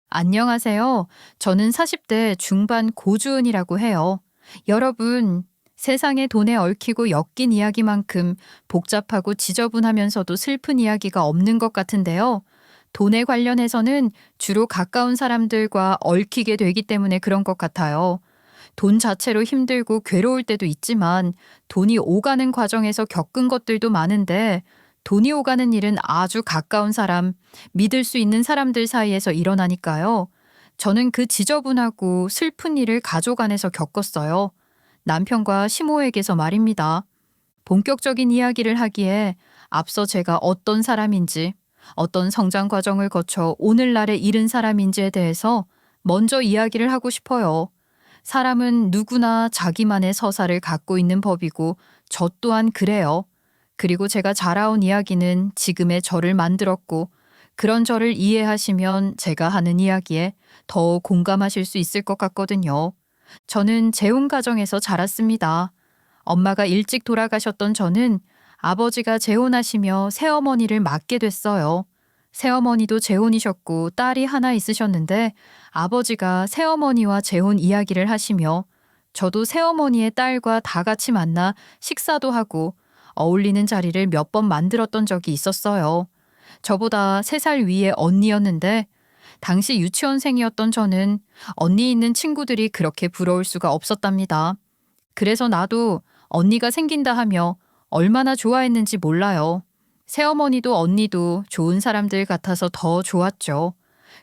안녕하세요. 저는 40대 중반 고주은이라고 해요. 여러분, 세상에 돈에 얽히고 엮인 이야기만큼 복잡하고 지저분하면서도 슬픈 이야기가 없는 것 같은데요. 돈에 관련해서는 주로 가까운 사람들과 얽히게 되기 때문에 그런 것 같아요. 돈 자체로 힘들고 괴로울 때도 있지만 돈이 오가는 과정에서 겪은 것들도 많은데 돈이 오가는 일은 아주 가까운 사람, 믿을 수 있는 사람들 사이에서 일어나니까요. 저는 그 지저분하고 슬픈 일을 가족 안에서 겪었어요. 남편과 시모에게서 말입니다. 본격적인 이야기를 하기에 앞서 제가 어떤 사람인지, 어떤 성장 과정을 거쳐 오늘날에 이른 사람인지에 대해서 먼저 이야기를 하고 싶어요. 사람은 누구나 자기만의 서사를 갖고 있는 법이고 저 또한 그래요. 그리고 제가 자라온 이야기는 지금의 저를 만들었고 그런 저를 이해하시면 제가 하는 이야기에 더 공감하실 수 있을 것 같거든요. 저는 재혼 가정에서 자랐습니다. 엄마가 일찍 돌아가셨던 저는 아버지가 재혼하시며 새어머니를 맡게 됐어요. 새어머니도 재혼이셨고 딸이 하나 있으셨는데 아버지가 새어머니와 재혼 이야기를 하시며 저도 새어머니의 딸과 다 같이 만나 식사도 하고 어울리는 자리를 몇 번 만들었던 적이 있었어요. 저보다 3살 위의 언니였는데 당시 유치원생이었던 저는 언니 있는 친구들이 그렇게 부러울 수가 없었답니다. 그래서 나도 언니가 생긴다 하며 얼마나 좋아했는지 몰라요. 새어머니도 언니도 좋은 사람들 같아서 더 좋았죠.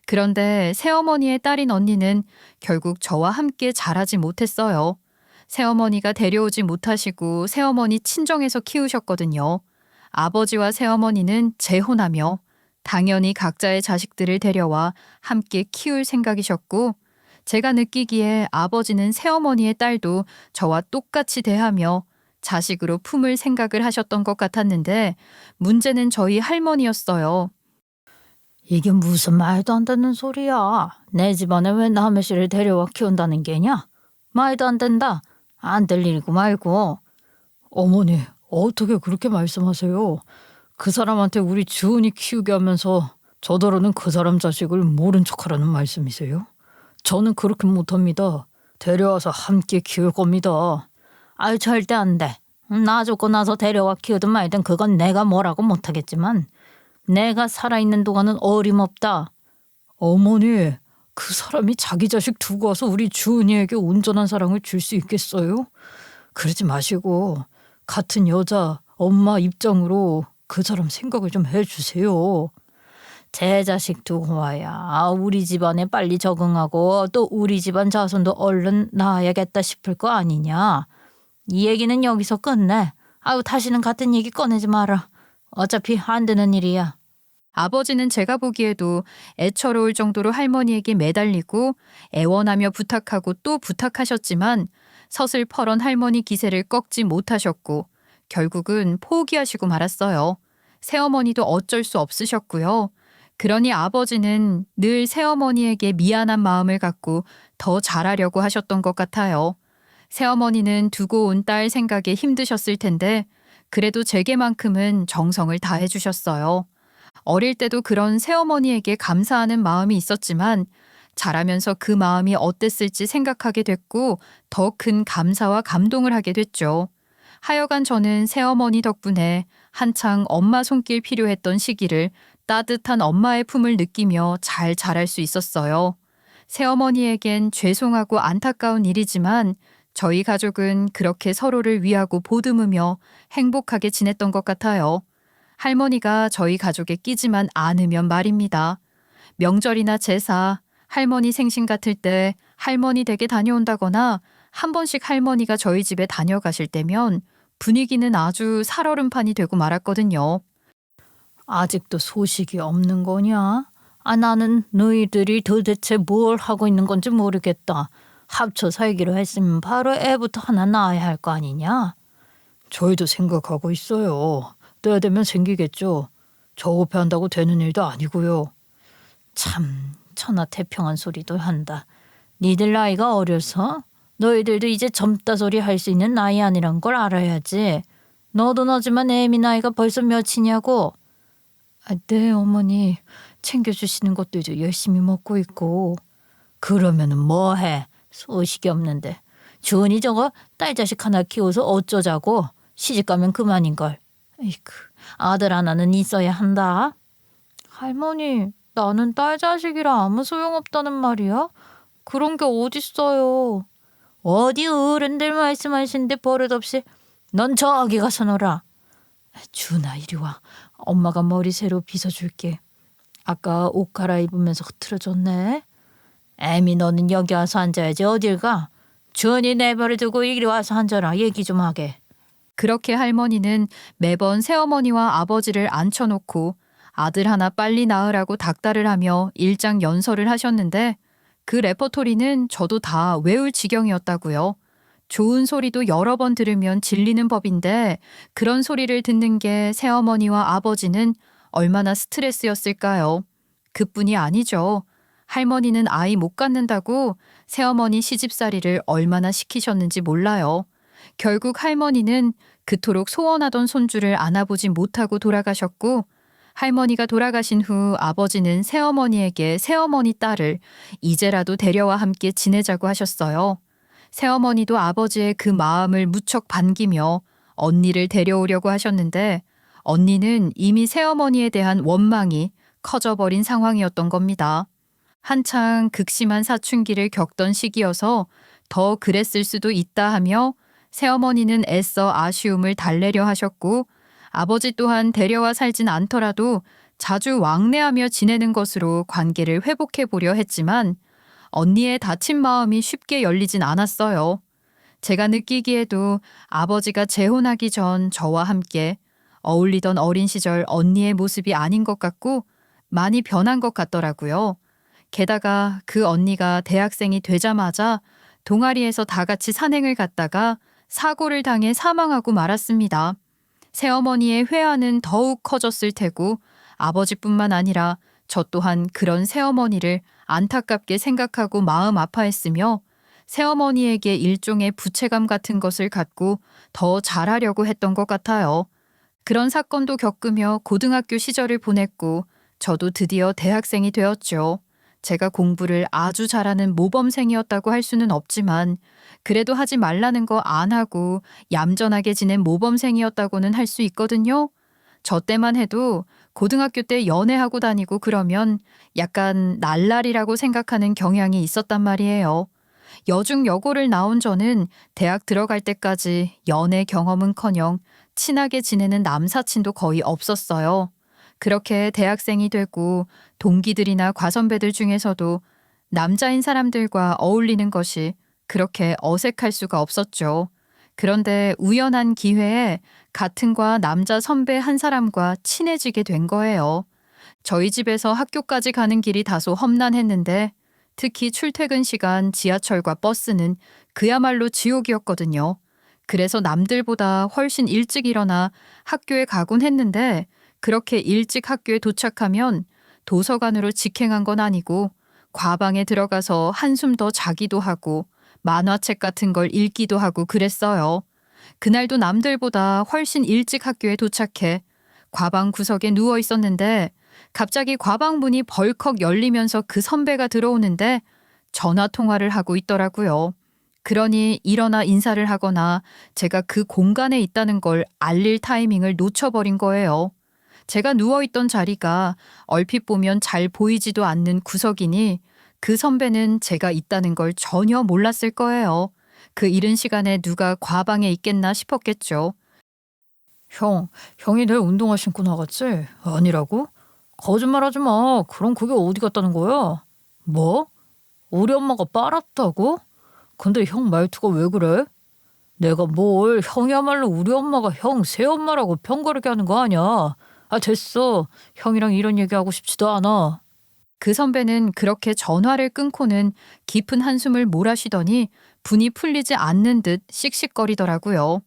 그런데 새어머니의 딸인 언니는 결국 저와 함께 자라지 못했어요. 새어머니가 데려오지 못하시고 새어머니 친정에서 키우셨거든요. 아버지와 새어머니는 재혼하며 당연히 각자의 자식들을 데려와 함께 키울 생각이셨고 제가 느끼기에 아버지는 새어머니의 딸도 저와 똑같이 대하며 자식으로 품을 생각을 하셨던 것 같았는데 문제는 저희 할머니였어요. 이게 무슨 말도 안 되는 소리야. 내 집안에 왜 남의 씨를 데려와 키운다는 게냐? 말도 안 된다. 안 될 일이고 말고. 어머니, 어떻게 그렇게 말씀하세요? 그 사람한테 우리 주은이 키우게 하면서 저더러는 그 사람 자식을 모른 척하라는 말씀이세요? 저는 그렇게 못합니다. 데려와서 함께 키울 겁니다. 아유, 절대 안 돼. 나 죽고 나서 데려와 키우든 말든 그건 내가 뭐라고 못하겠지만 내가 살아있는 동안은 어림없다. 어머니, 그 사람이 자기 자식 두고 와서 우리 주은이에게 온전한 사랑을 줄 수 있겠어요? 그러지 마시고 같은 여자, 엄마 입장으로 그 사람 생각을 좀 해주세요. 제 자식 두고 와야 우리 집안에 빨리 적응하고 또 우리 집안 자손도 얼른 낳아야겠다 싶을 거 아니냐. 이 얘기는 여기서 끝내. 아유, 다시는 같은 얘기 꺼내지 마라. 어차피 안 되는 일이야. 아버지는 제가 보기에도 애처로울 정도로 할머니에게 매달리고 애원하며 부탁하고 또 부탁하셨지만 서슬퍼런 할머니 기세를 꺾지 못하셨고 결국은 포기하시고 말았어요. 새어머니도 어쩔 수 없으셨고요. 그러니 아버지는 늘 새어머니에게 미안한 마음을 갖고 더 잘하려고 하셨던 것 같아요. 새어머니는 두고 온 딸 생각에 힘드셨을 텐데 그래도 제게만큼은 정성을 다해 주셨어요. 어릴 때도 그런 새어머니에게 감사하는 마음이 있었지만 자라면서 그 마음이 어땠을지 생각하게 됐고 더 큰 감사와 감동을 하게 됐죠. 하여간 저는 새어머니 덕분에 한창 엄마 손길 필요했던 시기를 따뜻한 엄마의 품을 느끼며 잘 자랄 수 있었어요. 새어머니에겐 죄송하고 안타까운 일이지만 저희 가족은 그렇게 서로를 위하고 보듬으며 행복하게 지냈던 것 같아요. 할머니가 저희 가족에 끼지만 않으면 말입니다. 명절이나 제사, 할머니 생신 같을 때 할머니 댁에 다녀온다거나 한 번씩 할머니가 저희 집에 다녀가실 때면 분위기는 아주 살얼음판이 되고 말았거든요. 아직도 소식이 없는 거냐? 아, 나는 너희들이 도대체 뭘 하고 있는 건지 모르겠다. 합쳐 살기로 했으면 바로 애부터 하나 낳아야 할 거 아니냐? 저희도 생각하고 있어요. 때가 되면 생기겠죠. 조급해한다고 되는 일도 아니고요. 참 천하태평한 소리도 한다. 니들 나이가 어려서? 너희들도 이제 젊다 소리 할 수 있는 나이 아니란 걸 알아야지. 너도 너지만 애미 나이가 벌써 몇이냐고. 네, 어머니. 챙겨주시는 것도 이제 열심히 먹고 있고. 그러면은 뭐해? 소식이 없는데. 주은이 저거 딸 자식 하나 키워서 어쩌자고. 시집가면 그만인걸. 에이그, 아들 하나는 있어야 한다. 할머니, 나는 딸 자식이라 아무 소용없다는 말이야? 그런 게 어딨어요. 어디 어른들 말씀하시는데 버릇없이. 넌 저기 가서 놀아. 준아, 이리 와. 엄마가 머리 새로 빗어줄게. 아까 옷 갈아입으면서 흐트러졌네. 애미, 너는 여기 와서 앉아야지. 어딜 가? 준이 내버려 두고 이리 와서 앉아라. 얘기 좀 하게. 그렇게 할머니는 매번 새어머니와 아버지를 앉혀놓고 아들 하나 빨리 낳으라고 닥달을 하며 일장연설을 하셨는데 그 레퍼토리는 저도 다 외울 지경이었다고요. 좋은 소리도 여러 번 들으면 질리는 법인데 그런 소리를 듣는 게 새어머니와 아버지는 얼마나 스트레스였을까요? 그뿐이 아니죠. 할머니는 아이 못 갖는다고 새어머니 시집살이를 얼마나 시키셨는지 몰라요. 결국 할머니는 그토록 소원하던 손주를 안아보지 못하고 돌아가셨고 할머니가 돌아가신 후 아버지는 새어머니에게 새어머니 딸을 이제라도 데려와 함께 지내자고 하셨어요. 새어머니도 아버지의 그 마음을 무척 반기며 언니를 데려오려고 하셨는데 언니는 이미 새어머니에 대한 원망이 커져버린 상황이었던 겁니다. 한창 극심한 사춘기를 겪던 시기여서 더 그랬을 수도 있다 하며 새어머니는 애써 아쉬움을 달래려 하셨고 아버지 또한 데려와 살진 않더라도 자주 왕래하며 지내는 것으로 관계를 회복해 보려 했지만 언니의 다친 마음이 쉽게 열리진 않았어요. 제가 느끼기에도 아버지가 재혼하기 전 저와 함께 어울리던 어린 시절 언니의 모습이 아닌 것 같고 많이 변한 것 같더라고요. 게다가 그 언니가 대학생이 되자마자 동아리에서 다 같이 산행을 갔다가 사고를 당해 사망하고 말았습니다. 새어머니의 회한은 더욱 커졌을 테고 아버지뿐만 아니라 저 또한 그런 새어머니를 안타깝게 생각하고 마음 아파했으며 새어머니에게 일종의 부채감 같은 것을 갖고 더 잘하려고 했던 것 같아요. 그런 사건도 겪으며 고등학교 시절을 보냈고 저도 드디어 대학생이 되었죠. 제가 공부를 아주 잘하는 모범생이었다고 할 수는 없지만 그래도 하지 말라는 거 안 하고 얌전하게 지낸 모범생이었다고는 할 수 있거든요. 저 때만 해도 고등학교 때 연애하고 다니고 그러면 약간 날라리라고 생각하는 경향이 있었단 말이에요. 여중여고를 나온 저는 대학 들어갈 때까지 연애 경험은커녕 친하게 지내는 남사친도 거의 없었어요. 그렇게 대학생이 되고 동기들이나 과선배들 중에서도 남자인 사람들과 어울리는 것이 그렇게 어색할 수가 없었죠. 그런데 우연한 기회에 같은 과 남자 선배 한 사람과 친해지게 된 거예요. 저희 집에서 학교까지 가는 길이 다소 험난했는데 특히 출퇴근 시간 지하철과 버스는 그야말로 지옥이었거든요. 그래서 남들보다 훨씬 일찍 일어나 학교에 가곤 했는데 그렇게 일찍 학교에 도착하면 도서관으로 직행한 건 아니고 과방에 들어가서 한숨 더 자기도 하고 만화책 같은 걸 읽기도 하고 그랬어요. 그날도 남들보다 훨씬 일찍 학교에 도착해 과방 구석에 누워 있었는데 갑자기 과방 문이 벌컥 열리면서 그 선배가 들어오는데 전화 통화를 하고 있더라고요. 그러니 일어나 인사를 하거나 제가 그 공간에 있다는 걸 알릴 타이밍을 놓쳐버린 거예요. 제가 누워있던 자리가 얼핏 보면 잘 보이지도 않는 구석이니 그 선배는 제가 있다는 걸 전혀 몰랐을 거예요. 그 이른 시간에 누가 과방에 있겠나 싶었겠죠. 형이 내일 운동화 신고 나갔지? 아니라고? 거짓말하지 마. 그럼 그게 어디 갔다는 거야? 뭐? 우리 엄마가 빨았다고? 근데 형 말투가 왜 그래? 내가 뭘 형이야말로 우리 엄마가 형 새엄마라고 편거르게 하는 거 아니야. 아 됐어. 형이랑 이런 얘기하고 싶지도 않아. 그 선배는 그렇게 전화를 끊고는 깊은 한숨을 몰아쉬더니 분이 풀리지 않는 듯 씩씩거리더라고요.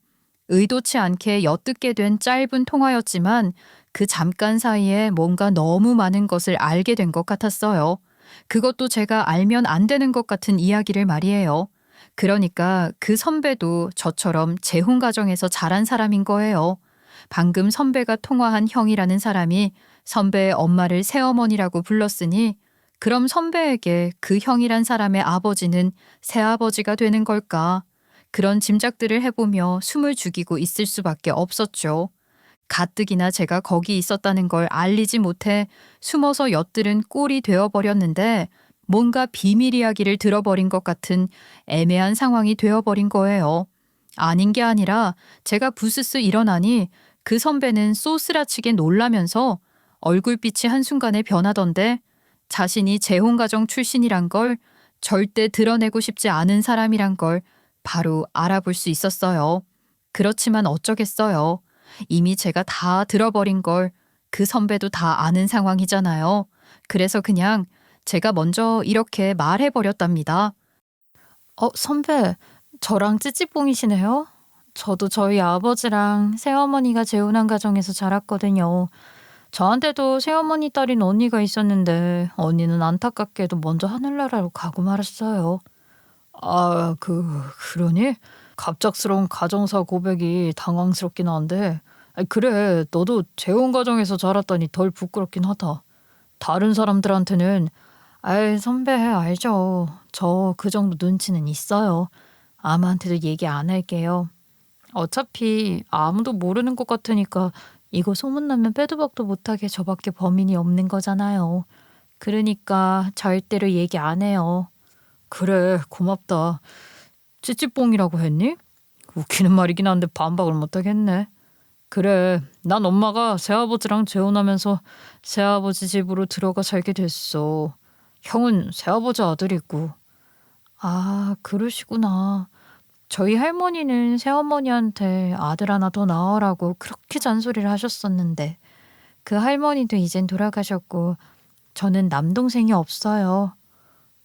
의도치 않게 엿듣게 된 짧은 통화였지만 그 잠깐 사이에 뭔가 너무 많은 것을 알게 된 것 같았어요. 그것도 제가 알면 안 되는 것 같은 이야기를 말이에요. 그러니까 그 선배도 저처럼 재혼 가정에서 자란 사람인 거예요. 방금 선배가 통화한 형이라는 사람이 선배의 엄마를 새어머니라고 불렀으니 그럼 선배에게 그 형이란 사람의 아버지는 새아버지가 되는 걸까? 그런 짐작들을 해보며 숨을 죽이고 있을 수밖에 없었죠. 가뜩이나 제가 거기 있었다는 걸 알리지 못해 숨어서 엿들은 꼴이 되어버렸는데 뭔가 비밀 이야기를 들어버린 것 같은 애매한 상황이 되어버린 거예요. 아닌 게 아니라 제가 부스스 일어나니 그 선배는 쏘스라치게 놀라면서 얼굴빛이 한순간에 변하던데 자신이 재혼가정 출신이란 걸 절대 드러내고 싶지 않은 사람이란 걸 바로 알아볼 수 있었어요. 그렇지만 어쩌겠어요. 이미 제가 다 들어버린 걸 그 선배도 다 아는 상황이잖아요. 그래서 그냥 제가 먼저 이렇게 말해버렸답니다. 선배, 저랑 찌찌뽕이시네요? 저도 저희 아버지랑 새어머니가 재혼한 가정에서 자랐거든요. 저한테도 새어머니 딸인 언니가 있었는데 언니는 안타깝게도 먼저 하늘나라로 가고 말았어요. 그러니? 갑작스러운 가정사 고백이 당황스럽긴 한데 그래, 너도 재혼 가정에서 자랐다니 덜 부끄럽긴 하다. 다른 사람들한테는 선배 알죠. 저 그 정도 눈치는 있어요. 아무한테도 얘기 안 할게요. 어차피 아무도 모르는 것 같으니까 이거 소문나면 빼도 박도 못하게 저밖에 범인이 없는 거잖아요. 그러니까 절대로 얘기 안 해요. 그래, 고맙다. 찌찌뽕이라고 했니? 웃기는 말이긴 한데 반박을 못하겠네. 그래, 난 엄마가 새아버지랑 재혼하면서 새아버지 집으로 들어가 살게 됐어. 형은 새아버지 아들이고. 그러시구나. 저희 할머니는 새어머니한테 아들 하나 더 낳으라고 그렇게 잔소리를 하셨었는데 그 할머니도 이젠 돌아가셨고 저는 남동생이 없어요.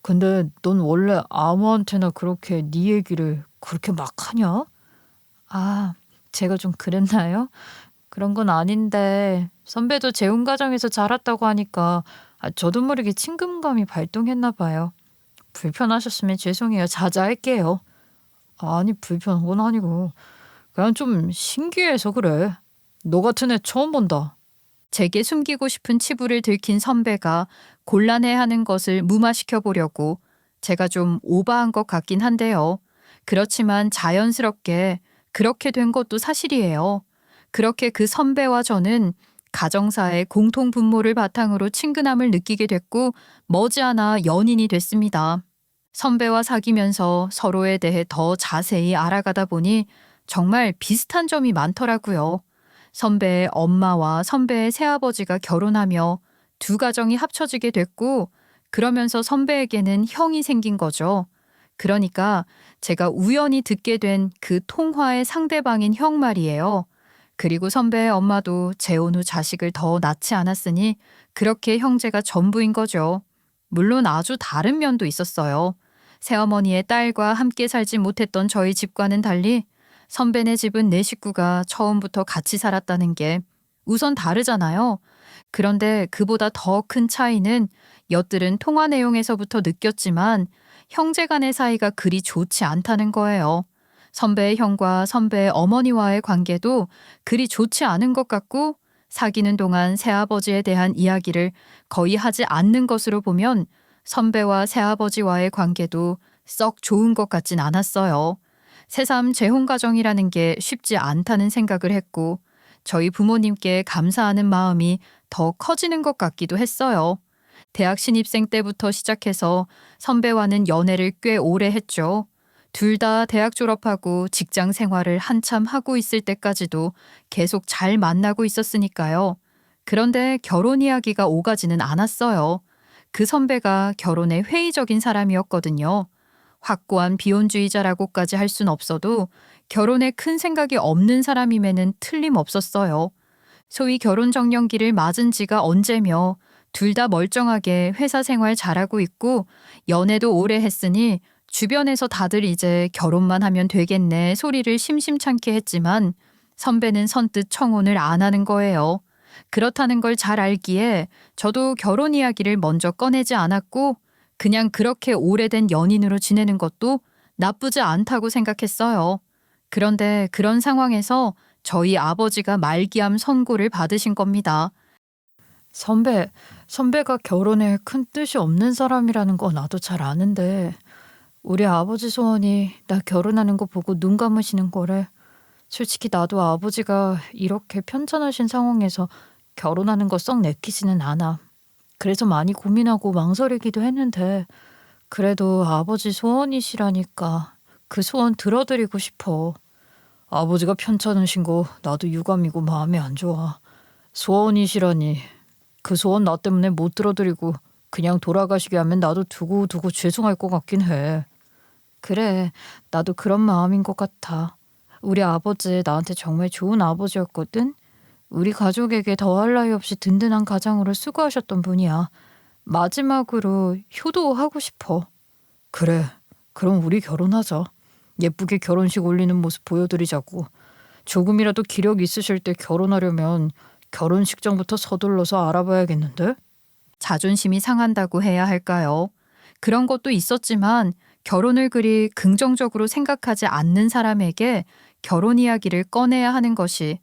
근데 넌 원래 아무한테나 그렇게 네 얘기를 그렇게 막 하냐? 제가 좀 그랬나요? 그런 건 아닌데 선배도 재혼 가정에서 자랐다고 하니까 저도 모르게 친근감이 발동했나 봐요. 불편하셨으면 죄송해요. 자제할게요. 아니, 불편한 건 아니고 그냥 좀 신기해서 그래. 너 같은 애 처음 본다. 제게 숨기고 싶은 치부를 들킨 선배가 곤란해하는 것을 무마시켜 보려고 제가 좀 오버한 것 같긴 한데요. 그렇지만 자연스럽게 그렇게 된 것도 사실이에요. 그렇게 그 선배와 저는 가정사의 공통 분모를 바탕으로 친근함을 느끼게 됐고 머지않아 연인이 됐습니다. 선배와 사귀면서 서로에 대해 더 자세히 알아가다 보니 정말 비슷한 점이 많더라고요. 선배의 엄마와 선배의 새아버지가 결혼하며 두 가정이 합쳐지게 됐고 그러면서 선배에게는 형이 생긴 거죠. 그러니까 제가 우연히 듣게 된 그 통화의 상대방인 형 말이에요. 그리고 선배의 엄마도 재혼 후 자식을 더 낳지 않았으니 그렇게 형제가 전부인 거죠. 물론 아주 다른 면도 있었어요. 새어머니의 딸과 함께 살지 못했던 저희 집과는 달리 선배네 집은 네 식구가 처음부터 같이 살았다는 게 우선 다르잖아요. 그런데 그보다 더 큰 차이는 엿들은 통화 내용에서부터 느꼈지만 형제 간의 사이가 그리 좋지 않다는 거예요. 선배의 형과 선배의 어머니와의 관계도 그리 좋지 않은 것 같고 사귀는 동안 새아버지에 대한 이야기를 거의 하지 않는 것으로 보면 선배와 새아버지와의 관계도 썩 좋은 것 같진 않았어요. 새삼 재혼 가정이라는 게 쉽지 않다는 생각을 했고 저희 부모님께 감사하는 마음이 더 커지는 것 같기도 했어요. 대학 신입생 때부터 시작해서 선배와는 연애를 꽤 오래 했죠. 둘 다 대학 졸업하고 직장 생활을 한참 하고 있을 때까지도 계속 잘 만나고 있었으니까요. 그런데 결혼 이야기가 오가지는 않았어요. 그 선배가 결혼에 회의적인 사람이었거든요. 확고한 비혼주의자라고까지 할 순 없어도 결혼에 큰 생각이 없는 사람임에는 틀림없었어요. 소위 결혼 정년기를 맞은 지가 언제며 둘 다 멀쩡하게 회사 생활 잘하고 있고 연애도 오래 했으니 주변에서 다들 이제 결혼만 하면 되겠네 소리를 심심찮게 했지만 선배는 선뜻 청혼을 안 하는 거예요. 그렇다는 걸 잘 알기에 저도 결혼 이야기를 먼저 꺼내지 않았고 그냥 그렇게 오래된 연인으로 지내는 것도 나쁘지 않다고 생각했어요. 그런데 그런 상황에서 저희 아버지가 말기암 선고를 받으신 겁니다. 선배가 결혼에 큰 뜻이 없는 사람이라는 거 나도 잘 아는데 우리 아버지 소원이 나 결혼하는 거 보고 눈 감으시는 거래. 솔직히 나도 아버지가 이렇게 편찮으신 상황에서 결혼하는 거 썩 내키지는 않아. 그래서 많이 고민하고 망설이기도 했는데 그래도 아버지 소원이시라니까 그 소원 들어드리고 싶어. 아버지가 편찮으신 거 나도 유감이고 마음이 안 좋아. 소원이시라니. 그 소원 나 때문에 못 들어드리고 그냥 돌아가시게 하면 나도 두고두고 죄송할 것 같긴 해. 그래, 나도 그런 마음인 것 같아. 우리 아버지 나한테 정말 좋은 아버지였거든. 우리 가족에게 더할 나위 없이 든든한 가장으로 수고하셨던 분이야. 마지막으로 효도하고 싶어. 그래, 그럼 우리 결혼하자. 예쁘게 결혼식 올리는 모습 보여드리자고. 조금이라도 기력 있으실 때 결혼하려면 결혼식장부터 서둘러서 알아봐야겠는데? 자존심이 상한다고 해야 할까요? 그런 것도 있었지만 결혼을 그리 긍정적으로 생각하지 않는 사람에게 결혼 이야기를 꺼내야 하는 것이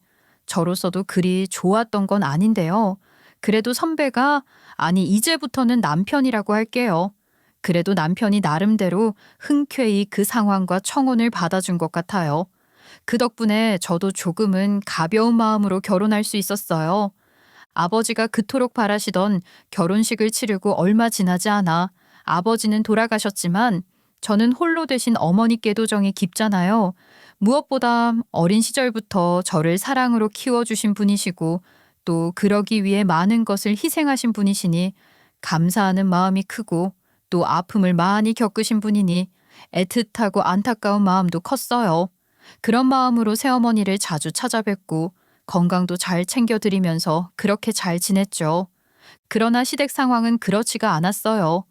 저로서도 그리 좋았던 건 아닌데요. 그래도 선배가 아니 이제부터는 남편이라고 할게요. 그래도 남편이 나름대로 흔쾌히 그 상황과 청혼을 받아준 것 같아요. 그 덕분에 저도 조금은 가벼운 마음으로 결혼할 수 있었어요. 아버지가 그토록 바라시던 결혼식을 치르고 얼마 지나지 않아 아버지는 돌아가셨지만 저는 홀로 되신 어머니께도 정이 깊잖아요. 무엇보다 어린 시절부터 저를 사랑으로 키워주신 분이시고 또 그러기 위해 많은 것을 희생하신 분이시니 감사하는 마음이 크고 또 아픔을 많이 겪으신 분이니 애틋하고 안타까운 마음도 컸어요. 그런 마음으로 새어머니를 자주 찾아뵙고 건강도 잘 챙겨드리면서 그렇게 잘 지냈죠. 그러나 시댁 상황은 그렇지가 않았어요.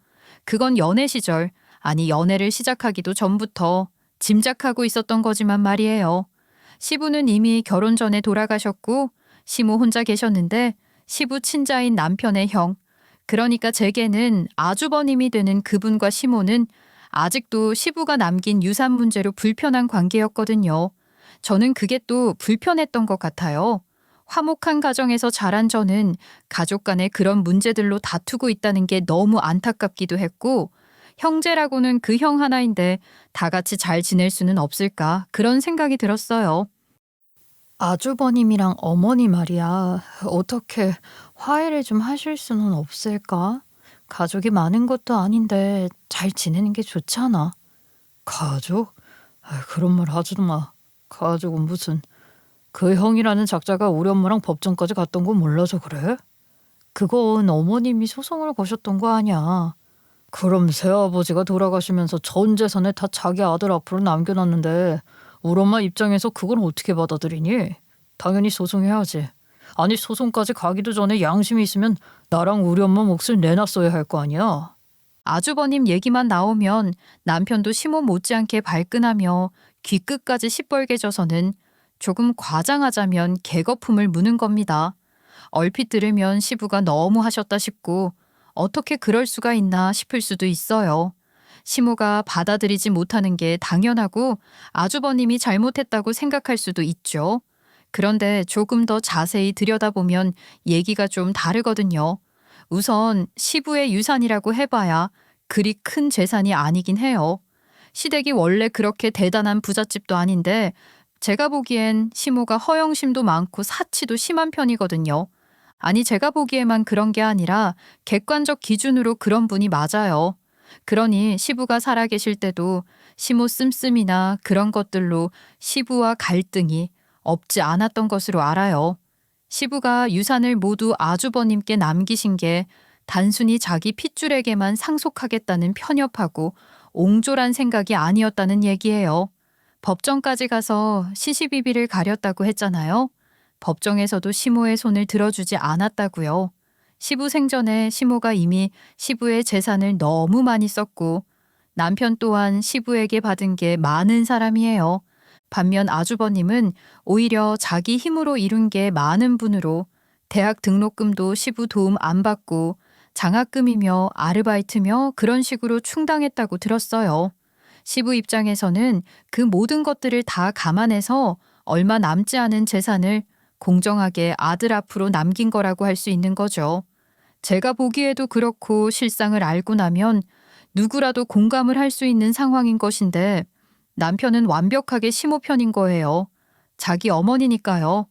그건 연애 시절, 아니 연애를 시작하기도 전부터 짐작하고 있었던 거지만 말이에요. 시부는 이미 결혼 전에 돌아가셨고 시모 혼자 계셨는데 시부 친자인 남편의 형, 그러니까 제게는 아주버님이 되는 그분과 시모는 아직도 시부가 남긴 유산 문제로 불편한 관계였거든요. 저는 그게 또 불편했던 것 같아요. 화목한 가정에서 자란 저는 가족 간에 그런 문제들로 다투고 있다는 게 너무 안타깝기도 했고 형제라고는 그 형 하나인데 다 같이 잘 지낼 수는 없을까 그런 생각이 들었어요. 아주버님이랑 어머니 말이야. 어떻게 화해를 좀 하실 수는 없을까? 가족이 많은 것도 아닌데 잘 지내는 게 좋잖아. 가족? 그런 말 하지도 마. 가족은 무슨. 그 형이라는 작자가 우리 엄마랑 법정까지 갔던 거 몰라서 그래? 그건 어머님이 소송을 거셨던 거 아니야. 그럼 새아버지가 돌아가시면서 전 재산을 다 자기 아들 앞으로 남겨놨는데 우리 엄마 입장에서 그걸 어떻게 받아들이니? 당연히 소송해야지. 아니 소송까지 가기도 전에 양심이 있으면 나랑 우리 엄마 몫을 내놨어야 할 거 아니야. 아주버님 얘기만 나오면 남편도 시모 못지않게 발끈하며 귀끝까지 시뻘개져서는 조금 과장하자면 개거품을 무는 겁니다. 얼핏 들으면 시부가 너무 하셨다 싶고 어떻게 그럴 수가 있나 싶을 수도 있어요. 시모가 받아들이지 못하는 게 당연하고 아주버님이 잘못했다고 생각할 수도 있죠. 그런데 조금 더 자세히 들여다보면 얘기가 좀 다르거든요. 우선 시부의 유산이라고 해봐야 그리 큰 재산이 아니긴 해요. 시댁이 원래 그렇게 대단한 부잣집도 아닌데 제가 보기엔 시모가 허영심도 많고 사치도 심한 편이거든요. 아니 제가 보기에만 그런 게 아니라 객관적 기준으로 그런 분이 맞아요. 그러니 시부가 살아계실 때도 시모 씀씀이나 그런 것들로 시부와 갈등이 없지 않았던 것으로 알아요. 시부가 유산을 모두 아주버님께 남기신 게 단순히 자기 핏줄에게만 상속하겠다는 편협하고 옹졸한 생각이 아니었다는 얘기예요. 법정까지 가서 시시비비를 가렸다고 했잖아요. 법정에서도 시모의 손을 들어주지 않았다고요. 시부 생전에 시모가 이미 시부의 재산을 너무 많이 썼고 남편 또한 시부에게 받은 게 많은 사람이에요. 반면 아주버님은 오히려 자기 힘으로 이룬 게 많은 분으로 대학 등록금도 시부 도움 안 받고 장학금이며 아르바이트며 그런 식으로 충당했다고 들었어요. 시부 입장에서는 그 모든 것들을 다 감안해서 얼마 남지 않은 재산을 공정하게 아들 앞으로 남긴 거라고 할 수 있는 거죠. 제가 보기에도 그렇고 실상을 알고 나면 누구라도 공감을 할 수 있는 상황인 것인데 남편은 완벽하게 시모 편인 거예요. 자기 어머니니까요.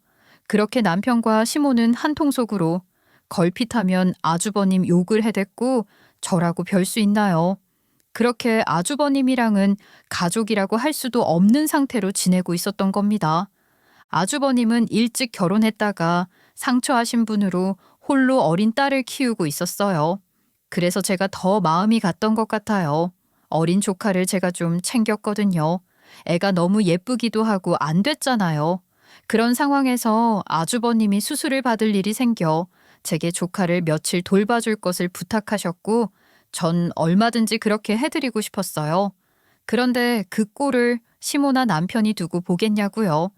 그렇게 남편과 시모는 한 통속으로 걸핏하면 아주버님 욕을 해댔고 저라고 별 수 있나요? 그렇게 아주버님이랑은 가족이라고 할 수도 없는 상태로 지내고 있었던 겁니다. 아주버님은 일찍 결혼했다가 상처하신 분으로 홀로 어린 딸을 키우고 있었어요. 그래서 제가 더 마음이 갔던 것 같아요. 어린 조카를 제가 좀 챙겼거든요. 애가 너무 예쁘기도 하고 안 됐잖아요. 그런 상황에서 아주버님이 수술을 받을 일이 생겨 제게 조카를 며칠 돌봐줄 것을 부탁하셨고 전 얼마든지 그렇게 해드리고 싶었어요. 그런데 그 꼴을 시모나 남편이 두고 보겠냐고요.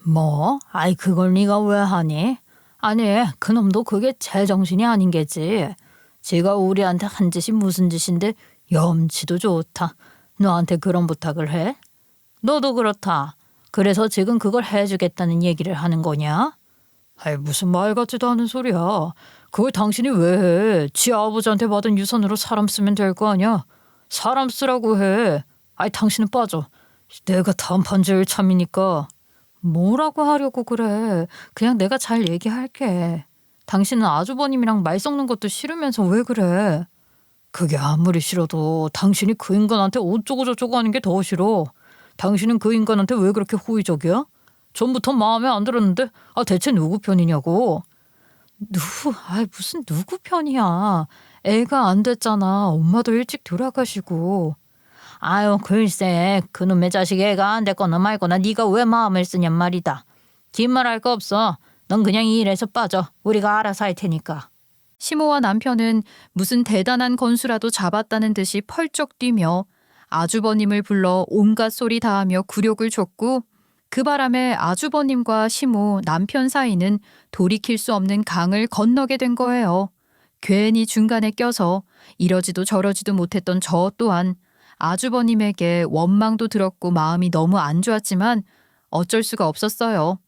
뭐? 아이 그걸 네가 왜 하니? 아니 그놈도 그게 제정신이 아닌 게지. 지가 우리한테 한 짓이 무슨 짓인데 염치도 좋다. 너한테 그런 부탁을 해? 너도 그렇다. 그래서 지금 그걸 해주겠다는 얘기를 하는 거냐? 아이 무슨 말 같지도 않은 소리야. 그걸 당신이 왜 해? 지 아버지한테 받은 유산으로 사람 쓰면 될 거 아니야. 사람 쓰라고 해. 아이 당신은 빠져. 내가 단판 제일 참이니까. 뭐라고 하려고 그래. 그냥 내가 잘 얘기할게. 당신은 아주버님이랑 말 섞는 것도 싫으면서 왜 그래. 그게 아무리 싫어도 당신이 그 인간한테 어쩌고 저쩌고 하는 게 더 싫어. 당신은 그 인간한테 왜 그렇게 호의적이야? 전부터 마음에 안 들었는데 대체 누구 편이냐고. 무슨 누구 편이야. 애가 안 됐잖아. 엄마도 일찍 돌아가시고. 아유 글쎄 그놈의 자식이 애가 안 됐거나 말거나 네가 왜 마음을 쓰냔 말이다. 긴 말 할 거 없어. 넌 그냥 이 일에서 빠져. 우리가 알아서 할 테니까. 시모와 남편은 무슨 대단한 건수라도 잡았다는 듯이 펄쩍 뛰며 아주버님을 불러 온갖 소리 다하며 굴욕을 줬고 그 바람에 아주버님과 시모 남편 사이는 돌이킬 수 없는 강을 건너게 된 거예요. 괜히 중간에 껴서 이러지도 저러지도 못했던 저 또한 아주버님에게 원망도 들었고 마음이 너무 안 좋았지만 어쩔 수가 없었어요.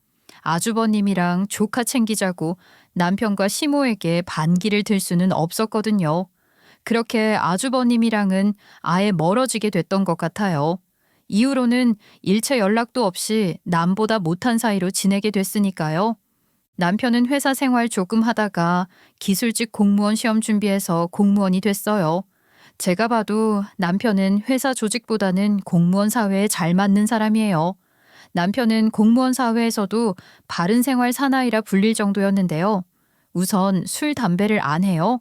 아주버님이랑 조카 챙기자고 남편과 시모에게 반기를 들 수는 없었거든요. 그렇게 아주버님이랑은 아예 멀어지게 됐던 것 같아요. 이후로는 일체 연락도 없이 남보다 못한 사이로 지내게 됐으니까요. 남편은 회사 생활 조금 하다가 기술직 공무원 시험 준비해서 공무원이 됐어요. 제가 봐도 남편은 회사 조직보다는 공무원 사회에 잘 맞는 사람이에요. 남편은 공무원 사회에서도 바른 생활 사나이라 불릴 정도였는데요. 우선 술, 담배를 안 해요.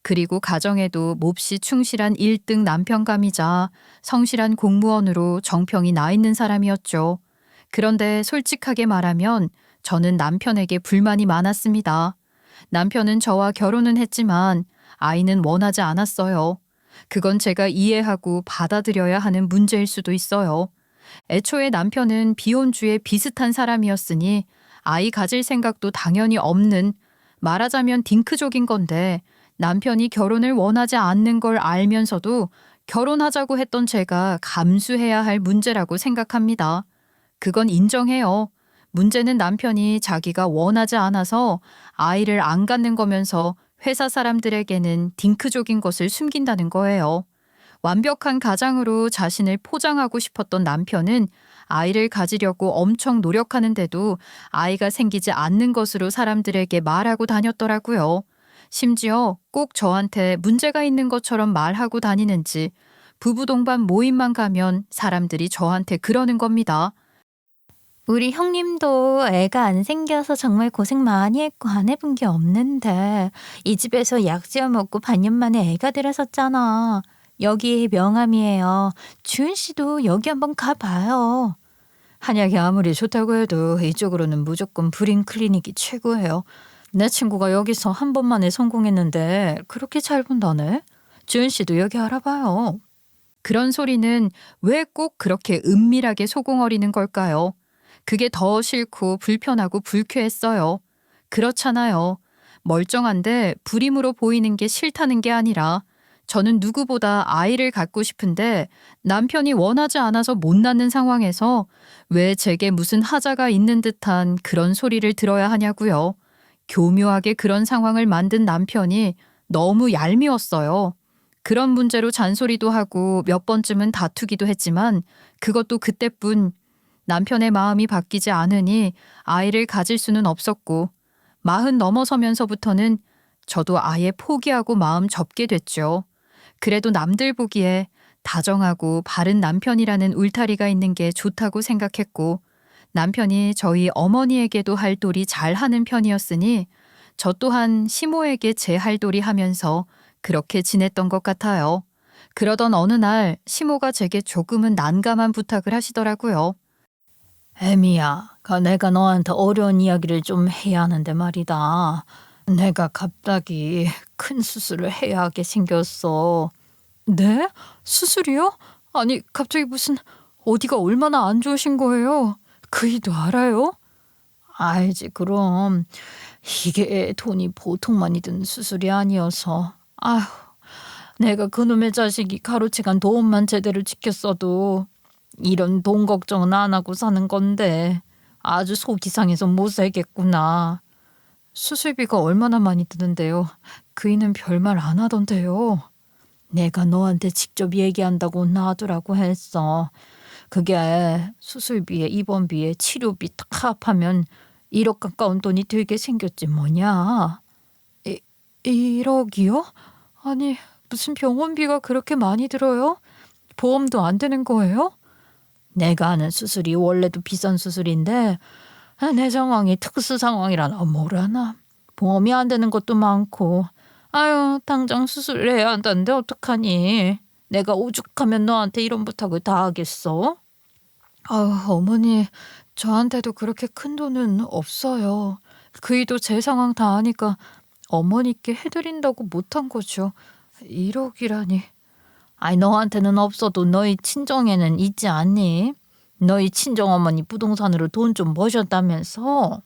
그리고 가정에도 몹시 충실한 1등 남편감이자 성실한 공무원으로 정평이 나 있는 사람이었죠. 그런데 솔직하게 말하면 저는 남편에게 불만이 많았습니다. 남편은 저와 결혼은 했지만 아이는 원하지 않았어요. 그건 제가 이해하고 받아들여야 하는 문제일 수도 있어요. 애초에 남편은 비혼주에 비슷한 사람이었으니 아이 가질 생각도 당연히 없는, 말하자면 딩크족인 건데 남편이 결혼을 원하지 않는 걸 알면서도 결혼하자고 했던 제가 감수해야 할 문제라고 생각합니다. 그건 인정해요. 문제는 남편이 자기가 원하지 않아서 아이를 안 갖는 거면서 회사 사람들에게는 딩크족인 것을 숨긴다는 거예요. 완벽한 가장으로 자신을 포장하고 싶었던 남편은 아이를 가지려고 엄청 노력하는데도 아이가 생기지 않는 것으로 사람들에게 말하고 다녔더라고요. 심지어 꼭 저한테 문제가 있는 것처럼 말하고 다니는지 부부 동반 모임만 가면 사람들이 저한테 그러는 겁니다. 우리 형님도 애가 안 생겨서 정말 고생 많이 했고 안 해본 게 없는데 이 집에서 약지어 먹고 반년 만에 애가 들어섰잖아. 여기 명함이에요. 주은 씨도 여기 한번 가봐요. 한약이 아무리 좋다고 해도 이쪽으로는 무조건 불임 클리닉이 최고예요. 내 친구가 여기서 한 번만에 성공했는데 그렇게 잘 본다네. 주은 씨도 여기 알아봐요. 그런 소리는 왜 꼭 그렇게 은밀하게 소공어리는 걸까요? 그게 더 싫고 불편하고 불쾌했어요. 그렇잖아요. 멀쩡한데 불임으로 보이는 게 싫다는 게 아니라 저는 누구보다 아이를 갖고 싶은데 남편이 원하지 않아서 못 낳는 상황에서 왜 제게 무슨 하자가 있는 듯한 그런 소리를 들어야 하냐고요. 교묘하게 그런 상황을 만든 남편이 너무 얄미웠어요. 그런 문제로 잔소리도 하고 몇 번쯤은 다투기도 했지만 그것도 그때뿐. 남편의 마음이 바뀌지 않으니 아이를 가질 수는 없었고 40 넘어서면서부터는 저도 아예 포기하고 마음 접게 됐죠. 그래도 남들 보기에 다정하고 바른 남편이라는 울타리가 있는 게 좋다고 생각했고 남편이 저희 어머니에게도 할도리 잘하는 편이었으니 저 또한 시모에게 제 할도리 하면서 그렇게 지냈던 것 같아요. 그러던 어느 날 시모가 제게 조금은 난감한 부탁을 하시더라고요. 애미야, 내가 너한테 어려운 이야기를 좀 해야 하는데 말이다. 내가 갑자기 큰 수술을 해야 하게 생겼어. 네? 수술이요? 아니, 갑자기 무슨 어디가 얼마나 안 좋으신 거예요? 그 일도 알아요? 알지, 그럼. 이게 돈이 보통 많이 드는 수술이 아니어서. 아휴, 내가 그놈의 자식이 가로채간 도움만 제대로 지켰어도 이런 돈 걱정은 안 하고 사는 건데 아주 속이 상해서 못 살겠구나. 수술비가 얼마나 많이 드는데요. 그이는 별말 안 하던데요. 내가 너한테 직접 얘기한다고 놔두라고 했어. 그게 수술비에 입원비에 치료비 다 합하면 1억 가까운 돈이 들게 생겼지 뭐냐. 1억이요? 아니, 무슨 병원비가 그렇게 많이 들어요? 보험도 안 되는 거예요? 내가 하는 수술이 원래도 비싼 수술인데 내 상황이 특수 상황이라나 뭐라나. 보험이 안 되는 것도 많고. 아유, 당장 수술을 해야 한다는데 어떡하니. 내가 오죽하면 너한테 이런 부탁을 다 하겠어? 아유, 어머니, 저한테도 그렇게 큰 돈은 없어요. 그이도 제 상황 다 아니까 어머니께 해드린다고 못한 거죠. 1억이라니. 아니, 너한테는 없어도 너희 친정에는 있지 않니? 너희 친정어머니 부동산으로 돈 좀 버셨다면서?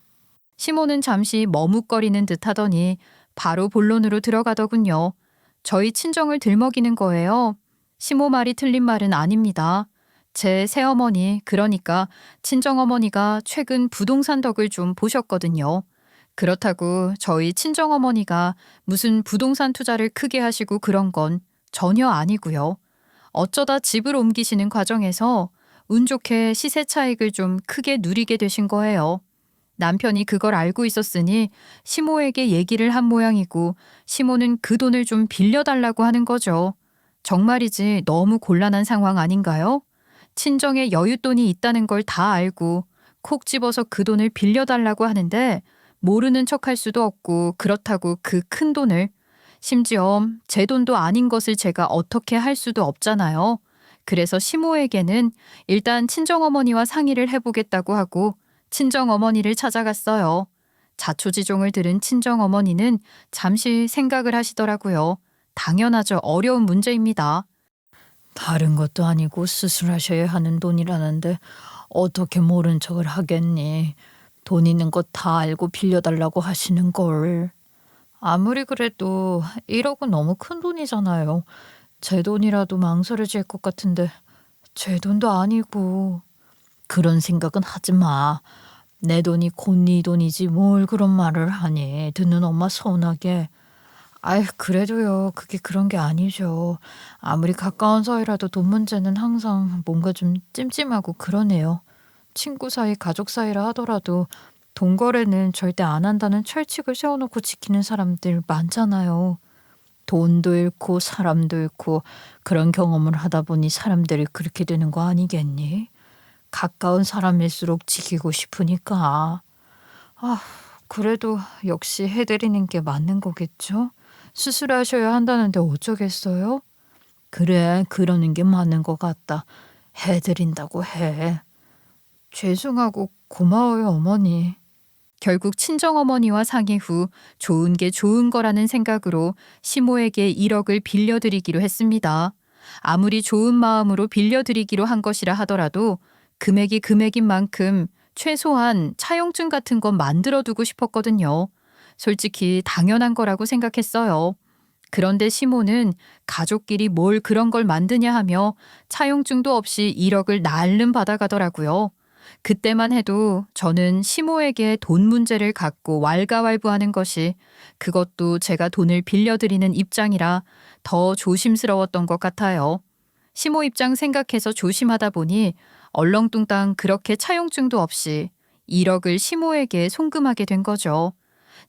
시모는 잠시 머뭇거리는 듯 하더니 바로 본론으로 들어가더군요. 저희 친정을 들먹이는 거예요. 시모 말이 틀린 말은 아닙니다. 제 새어머니, 그러니까 친정어머니가 최근 부동산 덕을 좀 보셨거든요. 그렇다고 저희 친정어머니가 무슨 부동산 투자를 크게 하시고 그런 건 전혀 아니고요. 어쩌다 집을 옮기시는 과정에서 운 좋게 시세 차익을 좀 크게 누리게 되신 거예요. 남편이 그걸 알고 있었으니 시모에게 얘기를 한 모양이고 시모는 그 돈을 좀 빌려달라고 하는 거죠. 정말이지 너무 곤란한 상황 아닌가요? 친정에 여윳돈이 있다는 걸 다 알고 콕 집어서 그 돈을 빌려달라고 하는데 모르는 척할 수도 없고 그렇다고 그 큰 돈을 심지어 제 돈도 아닌 것을 제가 어떻게 할 수도 없잖아요. 그래서 시모에게는 일단 친정어머니와 상의를 해보겠다고 하고 친정어머니를 찾아갔어요. 자초지종을 들은 친정어머니는 잠시 생각을 하시더라고요. 당연하죠. 어려운 문제입니다. 다른 것도 아니고 수술하셔야 하는 돈이라는데 어떻게 모른 척을 하겠니? 돈 있는 것 다 알고 빌려달라고 하시는 걸. 아무리 그래도 1억은 너무 큰 돈이잖아요. 제 돈이라도 망설여질 것 같은데 제 돈도 아니고. 그런 생각은 하지 마. 내 돈이 곧 네 돈이지 뭘 그런 말을 하니. 듣는 엄마 서운하게. 아이, 그래도요. 그게 그런 게 아니죠. 아무리 가까운 사이라도 돈 문제는 항상 뭔가 좀 찜찜하고 그러네요. 친구 사이, 가족 사이라 하더라도 돈 거래는 절대 안 한다는 철칙을 세워놓고 지키는 사람들 많잖아요. 돈도 잃고 사람도 잃고 그런 경험을 하다 보니 사람들이 그렇게 되는 거 아니겠니? 가까운 사람일수록 지키고 싶으니까. 아, 그래도 역시 해드리는 게 맞는 거겠죠? 수술하셔야 한다는데 어쩌겠어요? 그래, 그러는 게 맞는 것 같다. 해드린다고 해. 죄송하고 고마워요, 어머니. 결국 친정어머니와 상의 후 좋은 게 좋은 거라는 생각으로 시모에게 1억을 빌려드리기로 했습니다. 아무리 좋은 마음으로 빌려드리기로 한 것이라 하더라도 금액이 금액인 만큼 최소한 차용증 같은 건 만들어두고 싶었거든요. 솔직히 당연한 거라고 생각했어요. 그런데 시모는 가족끼리 뭘 그런 걸 만드냐 하며 차용증도 없이 1억을 날름 받아가더라고요. 그때만 해도 저는 시모에게 돈 문제를 갖고 왈가왈부하는 것이, 그것도 제가 돈을 빌려드리는 입장이라 더 조심스러웠던 것 같아요. 시모 입장 생각해서 조심하다 보니 얼렁뚱땅 그렇게 차용증도 없이 1억을 시모에게 송금하게 된 거죠.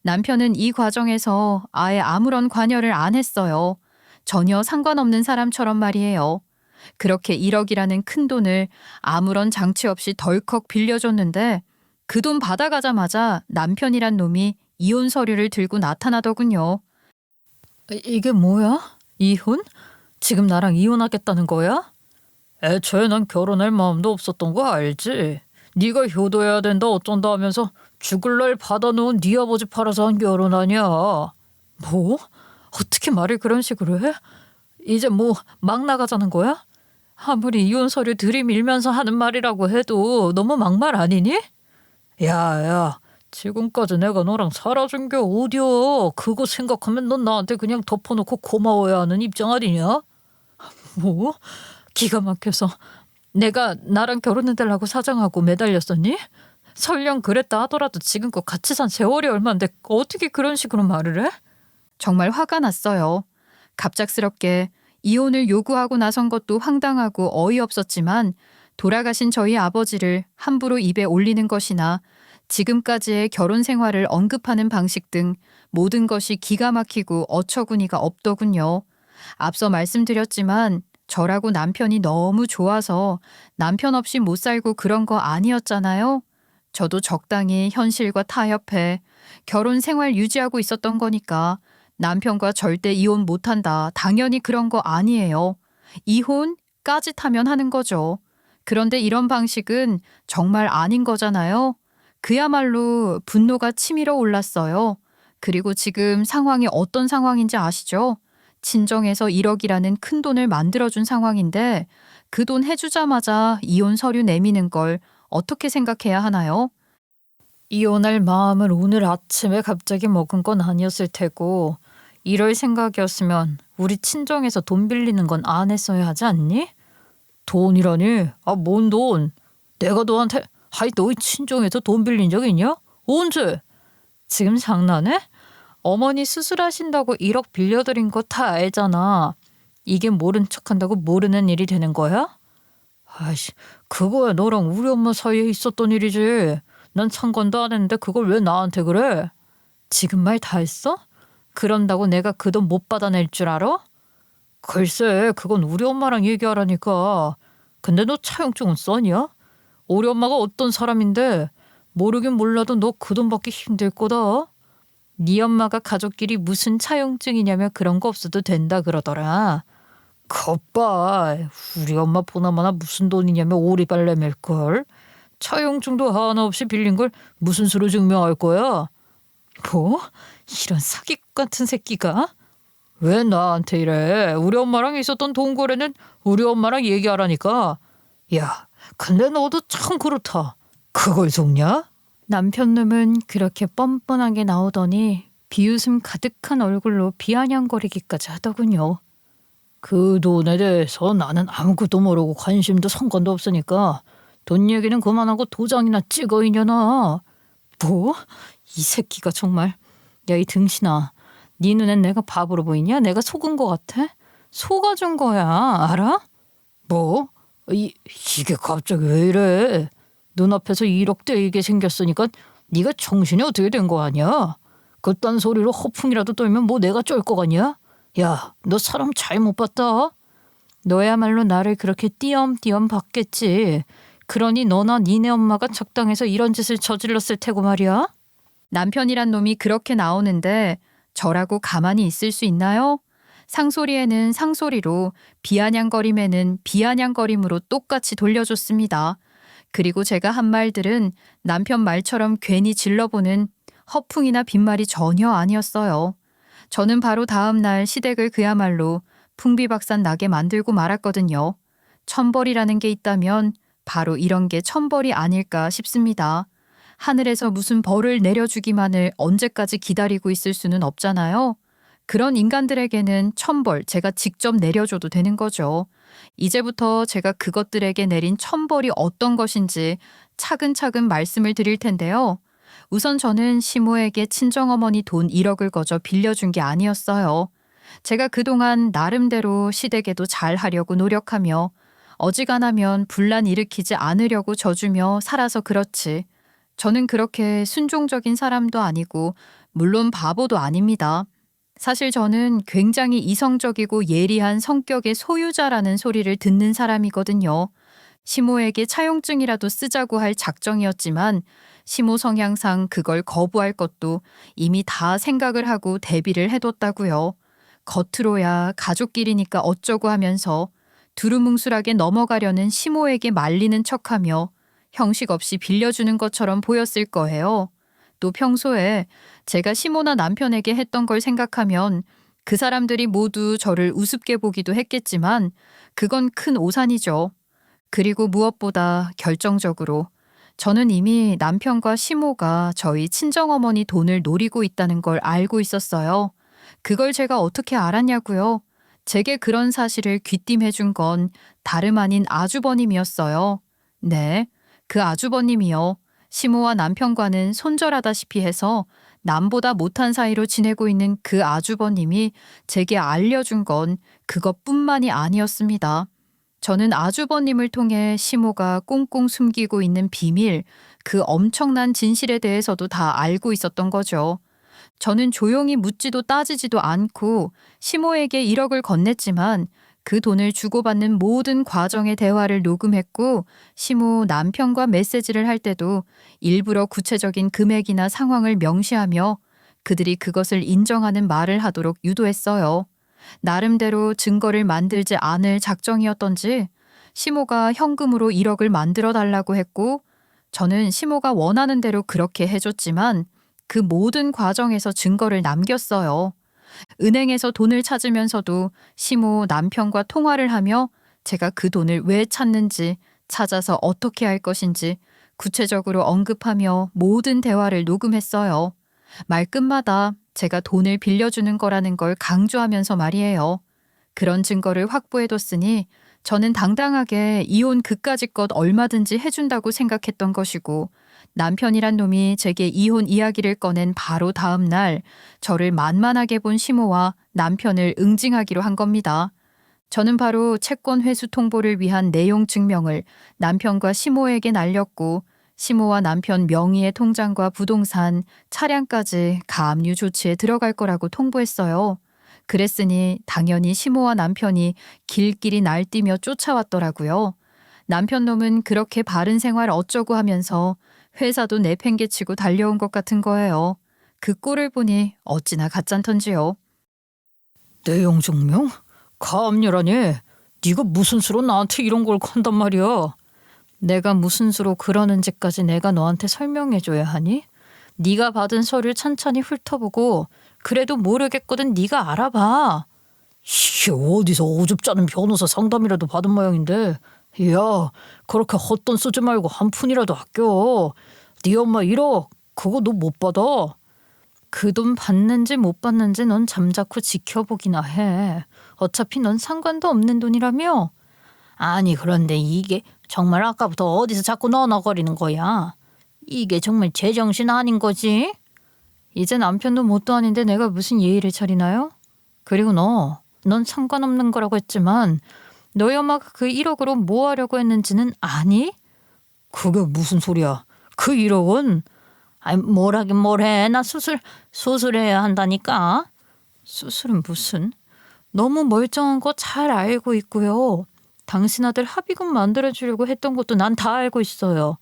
남편은 이 과정에서 아예 아무런 관여를 안 했어요. 전혀 상관없는 사람처럼 말이에요. 그렇게 1억이라는 큰 돈을 아무런 장치 없이 덜컥 빌려줬는데 그 돈 받아가자마자 남편이란 놈이 이혼 서류를 들고 나타나더군요. 이게 뭐야? 이혼? 지금 나랑 이혼하겠다는 거야? 애초에 난 결혼할 마음도 없었던 거 알지? 네가 효도해야 된다 어쩐다 하면서 죽을 날 받아놓은 네 아버지 팔아서 한 결혼 아니야. 뭐? 어떻게 말을 그런 식으로 해? 이제 뭐 막 나가자는 거야? 아무리 이혼 서류 들이밀면서 하는 말이라고 해도 너무 막말 아니니? 야야, 지금까지 내가 너랑 살아준 게 어디여. 그거 생각하면 넌 나한테 그냥 덮어놓고 고마워야 하는 입장 아니냐? 뭐? 기가 막혀서 내가 나랑 결혼해달라고 사정하고 매달렸었니? 설령 그랬다 하더라도 지금껏 같이 산 세월이 얼마인데 어떻게 그런 식으로 말을 해? 정말 화가 났어요. 갑작스럽게 이혼을 요구하고 나선 것도 황당하고 어이없었지만 돌아가신 저희 아버지를 함부로 입에 올리는 것이나 지금까지의 결혼 생활을 언급하는 방식 등 모든 것이 기가 막히고 어처구니가 없더군요. 앞서 말씀드렸지만 저라고 남편이 너무 좋아서 남편 없이 못 살고 그런 거 아니었잖아요. 저도 적당히 현실과 타협해 결혼 생활 유지하고 있었던 거니까 남편과 절대 이혼 못한다. 당연히 그런 거 아니에요. 이혼까지 타면 하는 거죠. 그런데 이런 방식은 정말 아닌 거잖아요. 그야말로 분노가 치밀어 올랐어요. 그리고 지금 상황이 어떤 상황인지 아시죠? 친정에서 1억이라는 큰 돈을 만들어준 상황인데 그 돈 해주자마자 이혼 서류 내미는 걸 어떻게 생각해야 하나요? 이혼할 마음을 오늘 아침에 갑자기 먹은 건 아니었을 테고 이럴 생각이었으면 우리 친정에서 돈 빌리는 건 안 했어야 하지 않니? 돈이라니? 아, 뭔 돈? 내가 너한테 너희 친정에서 돈 빌린 적 있냐? 언제? 지금 장난해? 어머니 수술하신다고 1억 빌려드린 거 다 알잖아. 이게 모른 척한다고 모르는 일이 되는 거야? 아이씨, 그거야 너랑 우리 엄마 사이에 있었던 일이지. 난 상관도 안 했는데 그걸 왜 나한테 그래? 지금 말 다 했어? 그런다고 내가 그 돈 못 받아낼 줄 알아? 글쎄, 그건 우리 엄마랑 얘기하라니까. 근데 너 차용증은 써냐? 우리 엄마가 어떤 사람인데 모르긴 몰라도 너 그 돈 받기 힘들 거다. 네 엄마가 가족끼리 무슨 차용증이냐며 그런 거 없어도 된다 그러더라. 겉봐, 우리 엄마 보나마나 무슨 돈이냐며 오리발내 맬걸. 차용증도 하나 없이 빌린 걸 무슨 수로 증명할 거야? 뭐? 이런 사기꾼 같은 새끼가? 왜 나한테 이래? 우리 엄마랑 있었던 돈 거래는 우리 엄마랑 얘기하라니까. 야, 근데 너도 참 그렇다. 그걸 속냐? 남편놈은 그렇게 뻔뻔하게 나오더니 비웃음 가득한 얼굴로 비아냥거리기까지 하더군요. 그 돈에 대해서 나는 아무것도 모르고 관심도 상관도 없으니까 돈 얘기는 그만하고 도장이나 찍어 이년아. 뭐? 이 새끼가 정말. 야, 이 등신아. 네 눈엔 내가 바보로 보이냐? 내가 속은 거 같아? 속아준 거야. 알아? 뭐? 이게 갑자기 왜 이래? 눈앞에서 1억 떼이게 생겼으니까 네가 정신이 어떻게 된 거 아니야? 그딴 소리로 허풍이라도 떨면 뭐 내가 쫄 거 같냐? 야, 너 사람 잘못 봤다. 너야말로 나를 그렇게 띄엄띄엄 봤겠지. 그러니 너나 니네 엄마가 적당해서 이런 짓을 저질렀을 테고 말이야. 남편이란 놈이 그렇게 나오는데 저라고 가만히 있을 수 있나요? 상소리에는 상소리로, 비아냥거림에는 비아냥거림으로 똑같이 돌려줬습니다. 그리고 제가 한 말들은 남편 말처럼 괜히 질러보는 허풍이나 빈말이 전혀 아니었어요. 저는 바로 다음 날 시댁을 그야말로 풍비박산 나게 만들고 말았거든요. 천벌이라는 게 있다면 바로 이런 게 천벌이 아닐까 싶습니다. 하늘에서 무슨 벌을 내려주기만을 언제까지 기다리고 있을 수는 없잖아요. 그런 인간들에게는 천벌 제가 직접 내려줘도 되는 거죠. 이제부터 제가 그것들에게 내린 천벌이 어떤 것인지 차근차근 말씀을 드릴 텐데요. 우선 저는 시모에게 친정어머니 돈 1억을 거저 빌려준 게 아니었어요. 제가 그동안 나름대로 시댁에도 잘 하려고 노력하며 어지간하면 분란 일으키지 않으려고 져주며 살아서 그렇지. 저는 그렇게 순종적인 사람도 아니고 물론 바보도 아닙니다. 사실 저는 굉장히 이성적이고 예리한 성격의 소유자라는 소리를 듣는 사람이거든요. 시모에게 차용증이라도 쓰자고 할 작정이었지만 시모 성향상 그걸 거부할 것도 이미 다 생각을 하고 대비를 해뒀다고요. 겉으로야 가족끼리니까 어쩌고 하면서 두루뭉술하게 넘어가려는 시모에게 말리는 척하며 형식 없이 빌려주는 것처럼 보였을 거예요. 또 평소에 제가 시모나 남편에게 했던 걸 생각하면 그 사람들이 모두 저를 우습게 보기도 했겠지만 그건 큰 오산이죠. 그리고 무엇보다 결정적으로 저는 이미 남편과 시모가 저희 친정어머니 돈을 노리고 있다는 걸 알고 있었어요. 그걸 제가 어떻게 알았냐고요? 제게 그런 사실을 귀띔해 준 건 다름 아닌 아주버님이었어요. 네, 그 아주버님이요. 시모와 남편과는 손절하다시피 해서 남보다 못한 사이로 지내고 있는 그 아주버님이 제게 알려준 건 그것뿐만이 아니었습니다. 저는 아주버님을 통해 시모가 꽁꽁 숨기고 있는 비밀, 그 엄청난 진실에 대해서도 다 알고 있었던 거죠. 저는 조용히 묻지도 따지지도 않고 시모에게 1억을 건넸지만 그 돈을 주고받는 모든 과정의 대화를 녹음했고 시모 남편과 메시지를 할 때도 일부러 구체적인 금액이나 상황을 명시하며 그들이 그것을 인정하는 말을 하도록 유도했어요. 나름대로 증거를 만들지 않을 작정이었던지 시모가 현금으로 1억을 만들어 달라고 했고 저는 시모가 원하는 대로 그렇게 해줬지만 그 모든 과정에서 증거를 남겼어요. 은행에서 돈을 찾으면서도 시모 남편과 통화를 하며 제가 그 돈을 왜 찾는지 찾아서 어떻게 할 것인지 구체적으로 언급하며 모든 대화를 녹음했어요. 말끝마다 제가 돈을 빌려주는 거라는 걸 강조하면서 말이에요. 그런 증거를 확보해뒀으니 저는 당당하게 이혼 그까짓 것 얼마든지 해준다고 생각했던 것이고 남편이란 놈이 제게 이혼 이야기를 꺼낸 바로 다음 날 저를 만만하게 본 시모와 남편을 응징하기로 한 겁니다. 저는 바로 채권 회수 통보를 위한 내용 증명을 남편과 시모에게 날렸고 시모와 남편 명의의 통장과 부동산, 차량까지 가압류 조치에 들어갈 거라고 통보했어요. 그랬으니 당연히 시모와 남편이 길길이 날뛰며 쫓아왔더라고요. 남편 놈은 그렇게 바른 생활 어쩌고 하면서 회사도 내팽개치고 달려온 것 같은 거예요. 그 꼴을 보니 어찌나 가짠턴지요. 내용 증명? 가압류라니. 네가 무슨 수로 나한테 이런 걸 건단 말이야. 내가 무슨 수로 그러는지까지 내가 너한테 설명해줘야 하니? 네가 받은 서류를 찬찬히 훑어보고 그래도 모르겠거든 네가 알아봐. 이게 어디서 어줍잖은 변호사 상담이라도 받은 모양인데. 야, 그렇게 헛돈 쓰지 말고 한 푼이라도 아껴. 네 엄마 1억 그거 너 못 받아. 그 돈 받는지 못 받는지 넌 잠자코 지켜보기나 해. 어차피 넌 상관도 없는 돈이라며. 아니 그런데 이게 정말 아까부터 어디서 자꾸 너너거리는 거야. 이게 정말 제정신 아닌 거지? 이제 남편도 뭣도 아닌데 내가 무슨 예의를 차리나요? 그리고 넌 상관없는 거라고 했지만 너희 엄마가 그 1억으로 뭐 하려고 했는지는 아니? 그게 무슨 소리야? 그 1억은? 아니 뭘 하긴 뭘 해. 나 수술해야 한다니까. 수술은 무슨? 너무 멀쩡한 거 잘 알고 있고요. 당신 아들 합의금 만들어주려고 했던 것도 난 다 알고 있어요.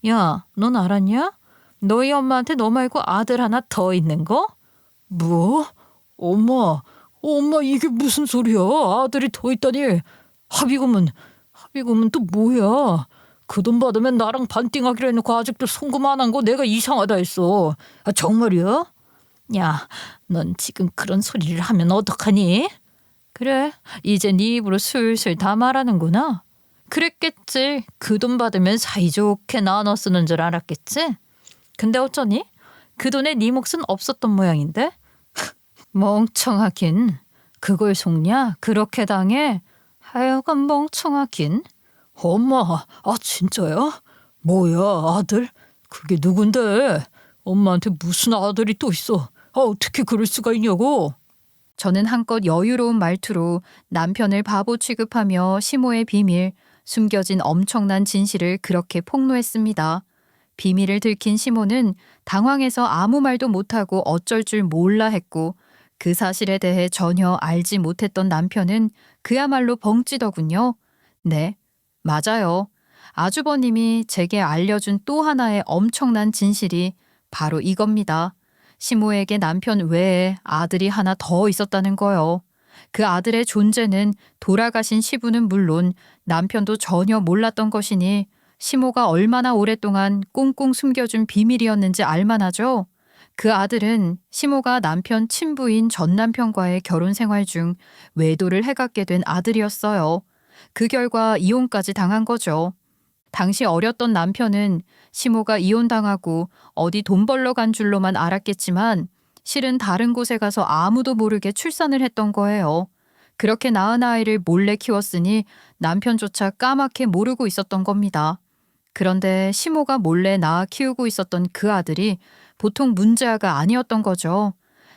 야, 넌 알았냐? 너희 엄마한테 너 말고 아들 하나 더 있는 거? 뭐? 엄마 이게 무슨 소리야? 아들이 더 있다니. 합의금은 또 뭐야? 그 돈 받으면 나랑 반띵하기로 해놓고 아직도 송금 안 한 거 내가 이상하다 했어. 아, 정말이야? 야, 넌 지금 그런 소리를 하면 어떡하니? 그래, 이제 네 입으로 슬슬 다 말하는구나. 그랬겠지. 그 돈 받으면 사이좋게 나눠 쓰는 줄 알았겠지. 근데 어쩌니? 그 돈에 네 몫은 없었던 모양인데? 멍청하긴. 그걸 속냐? 그렇게 당해? 하여간 멍청하긴. 엄마, 아 진짜야? 뭐야, 아들? 그게 누군데? 엄마한테 무슨 아들이 또 있어? 어떻게 그럴 수가 있냐고? 저는 한껏 여유로운 말투로 남편을 바보 취급하며 시모의 비밀, 숨겨진 엄청난 진실을 그렇게 폭로했습니다. 비밀을 들킨 시모는 당황해서 아무 말도 못하고 어쩔 줄 몰라 했고 그 사실에 대해 전혀 알지 못했던 남편은 그야말로 벙찌더군요. 네, 맞아요. 아주버님이 제게 알려준 또 하나의 엄청난 진실이 바로 이겁니다. 시모에게 남편 외에 아들이 하나 더 있었다는 거요. 그 아들의 존재는 돌아가신 시부는 물론 남편도 전혀 몰랐던 것이니 시모가 얼마나 오랫동안 꽁꽁 숨겨준 비밀이었는지 알만하죠. 그 아들은 시모가 남편 친부인 전 남편과의 결혼 생활 중 외도를 해갖게 된 아들이었어요. 그 결과 이혼까지 당한 거죠. 당시 어렸던 남편은 시모가 이혼당하고 어디 돈 벌러 간 줄로만 알았겠지만 실은 다른 곳에 가서 아무도 모르게 출산을 했던 거예요. 그렇게 낳은 아이를 몰래 키웠으니 남편조차 까맣게 모르고 있었던 겁니다. 그런데 시모가 몰래 낳아 키우고 있었던 그 아들이 보통 문제아가 아니었던 거죠.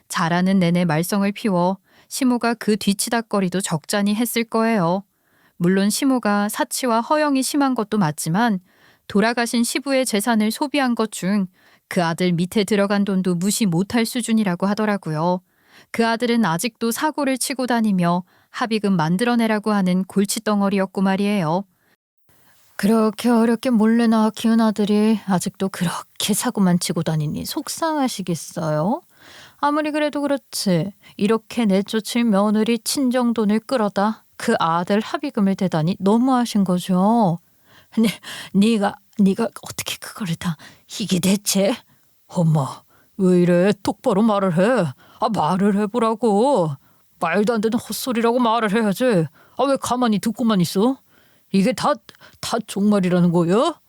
자라는 내내 말썽을 피워 시모가 그 뒤치다꺼리도 적잖이 했을 거예요. 물론 시모가 사치와 허영이 심한 것도 맞지만 돌아가신 시부의 재산을 소비한 것 중 그 아들 밑에 들어간 돈도 무시 못할 수준이라고 하더라고요. 그 아들은 아직도 사고를 치고 다니며 합의금 만들어내라고 하는 골칫덩어리였고 말이에요. 그렇게 어렵게 몰래 낳아 키운 아들이 아직도 그렇게 사고만 치고 다니니 속상하시겠어요? 아무리 그래도 그렇지. 이렇게 내쫓을 며느리 친정돈을 끌어다 그 아들 합의금을 대다니 너무하신 거죠. 네가 어떻게 그거를 다 이게 대체? 엄마, 왜 이래? 똑바로 말을 해. 말을 해보라고. 말도 안 되는 헛소리라고 말을 해야지. 왜 가만히 듣고만 있어? 이게 다 정말이라는 거야?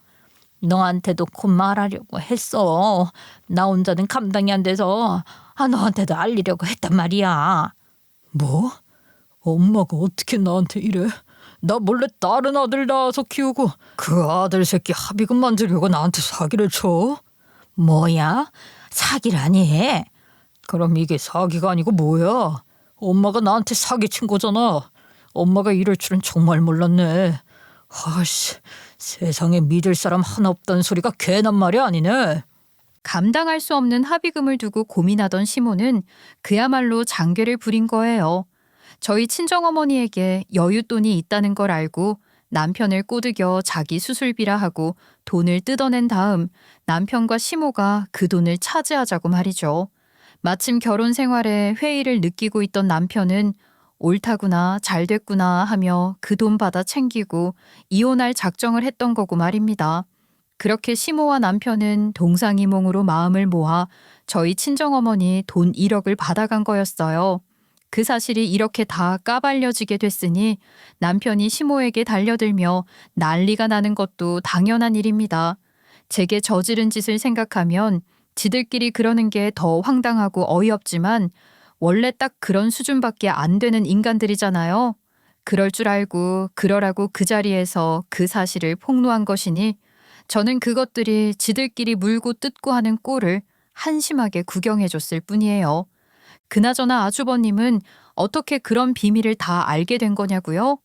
너한테도 곧 말하려고 했어. 나 혼자는 감당이 안 돼서 너한테도 알리려고 했단 말이야. 뭐? 엄마가 어떻게 나한테 이래? 나 몰래 다른 아들 낳아서 키우고 그 아들 새끼 합의금 만들려고 나한테 사기를 쳐? 뭐야? 사기라니? 그럼 이게 사기가 아니고 뭐야? 엄마가 나한테 사기친 거잖아. 엄마가 이럴 줄은 정말 몰랐네. 아씨, 세상에 믿을 사람 하나 없다는 소리가 괜한 말이 아니네. 감당할 수 없는 합의금을 두고 고민하던 시모는 그야말로 장괴를 부린 거예요. 저희 친정어머니에게 여윳돈이 있다는 걸 알고 남편을 꼬드겨 자기 수술비라 하고 돈을 뜯어낸 다음 남편과 시모가 그 돈을 차지하자고 말이죠. 마침 결혼 생활에 회의를 느끼고 있던 남편은 옳다구나 잘 됐구나 하며 그 돈 받아 챙기고 이혼할 작정을 했던 거고 말입니다. 그렇게 시모와 남편은 동상이몽으로 마음을 모아 저희 친정어머니 돈 1억을 받아간 거였어요. 그 사실이 이렇게 다 까발려지게 됐으니 남편이 시모에게 달려들며 난리가 나는 것도 당연한 일입니다. 제게 저지른 짓을 생각하면 지들끼리 그러는 게 더 황당하고 어이없지만 원래 딱 그런 수준밖에 안 되는 인간들이잖아요. 그럴 줄 알고 그러라고 그 자리에서 그 사실을 폭로한 것이니 저는 그것들이 지들끼리 물고 뜯고 하는 꼴을 한심하게 구경해줬을 뿐이에요. 그나저나 아주버님은 어떻게 그런 비밀을 다 알게 된 거냐고요?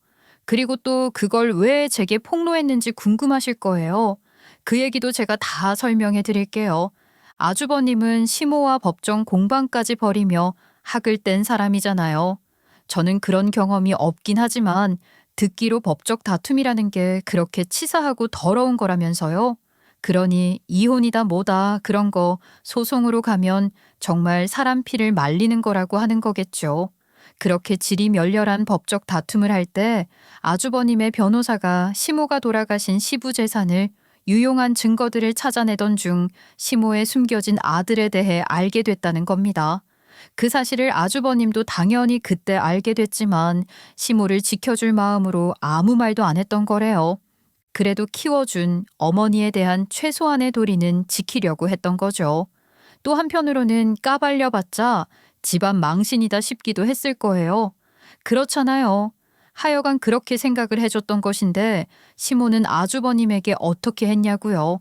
그리고 또 그걸 왜 제게 폭로했는지 궁금하실 거예요. 그 얘기도 제가 다 설명해 드릴게요. 아주버님은 시모와 법정 공방까지 벌이며 학을 뗀 사람이잖아요. 저는 그런 경험이 없긴 하지만 듣기로 법적 다툼이라는 게 그렇게 치사하고 더러운 거라면서요. 그러니 이혼이다 뭐다 그런 거 소송으로 가면 정말 사람 피를 말리는 거라고 하는 거겠죠. 그렇게 질이 멸렬한 법적 다툼을 할 때 아주버님의 변호사가 시모가 돌아가신 시부 재산을 유용한 증거들을 찾아내던 중 시모의 숨겨진 아들에 대해 알게 됐다는 겁니다. 그 사실을 아주버님도 당연히 그때 알게 됐지만 시모를 지켜줄 마음으로 아무 말도 안 했던 거래요. 그래도 키워준 어머니에 대한 최소한의 도리는 지키려고 했던 거죠. 또 한편으로는 까발려봤자 집안 망신이다 싶기도 했을 거예요. 그렇잖아요. 하여간 그렇게 생각을 해줬던 것인데 시모는 아주버님에게 어떻게 했냐고요.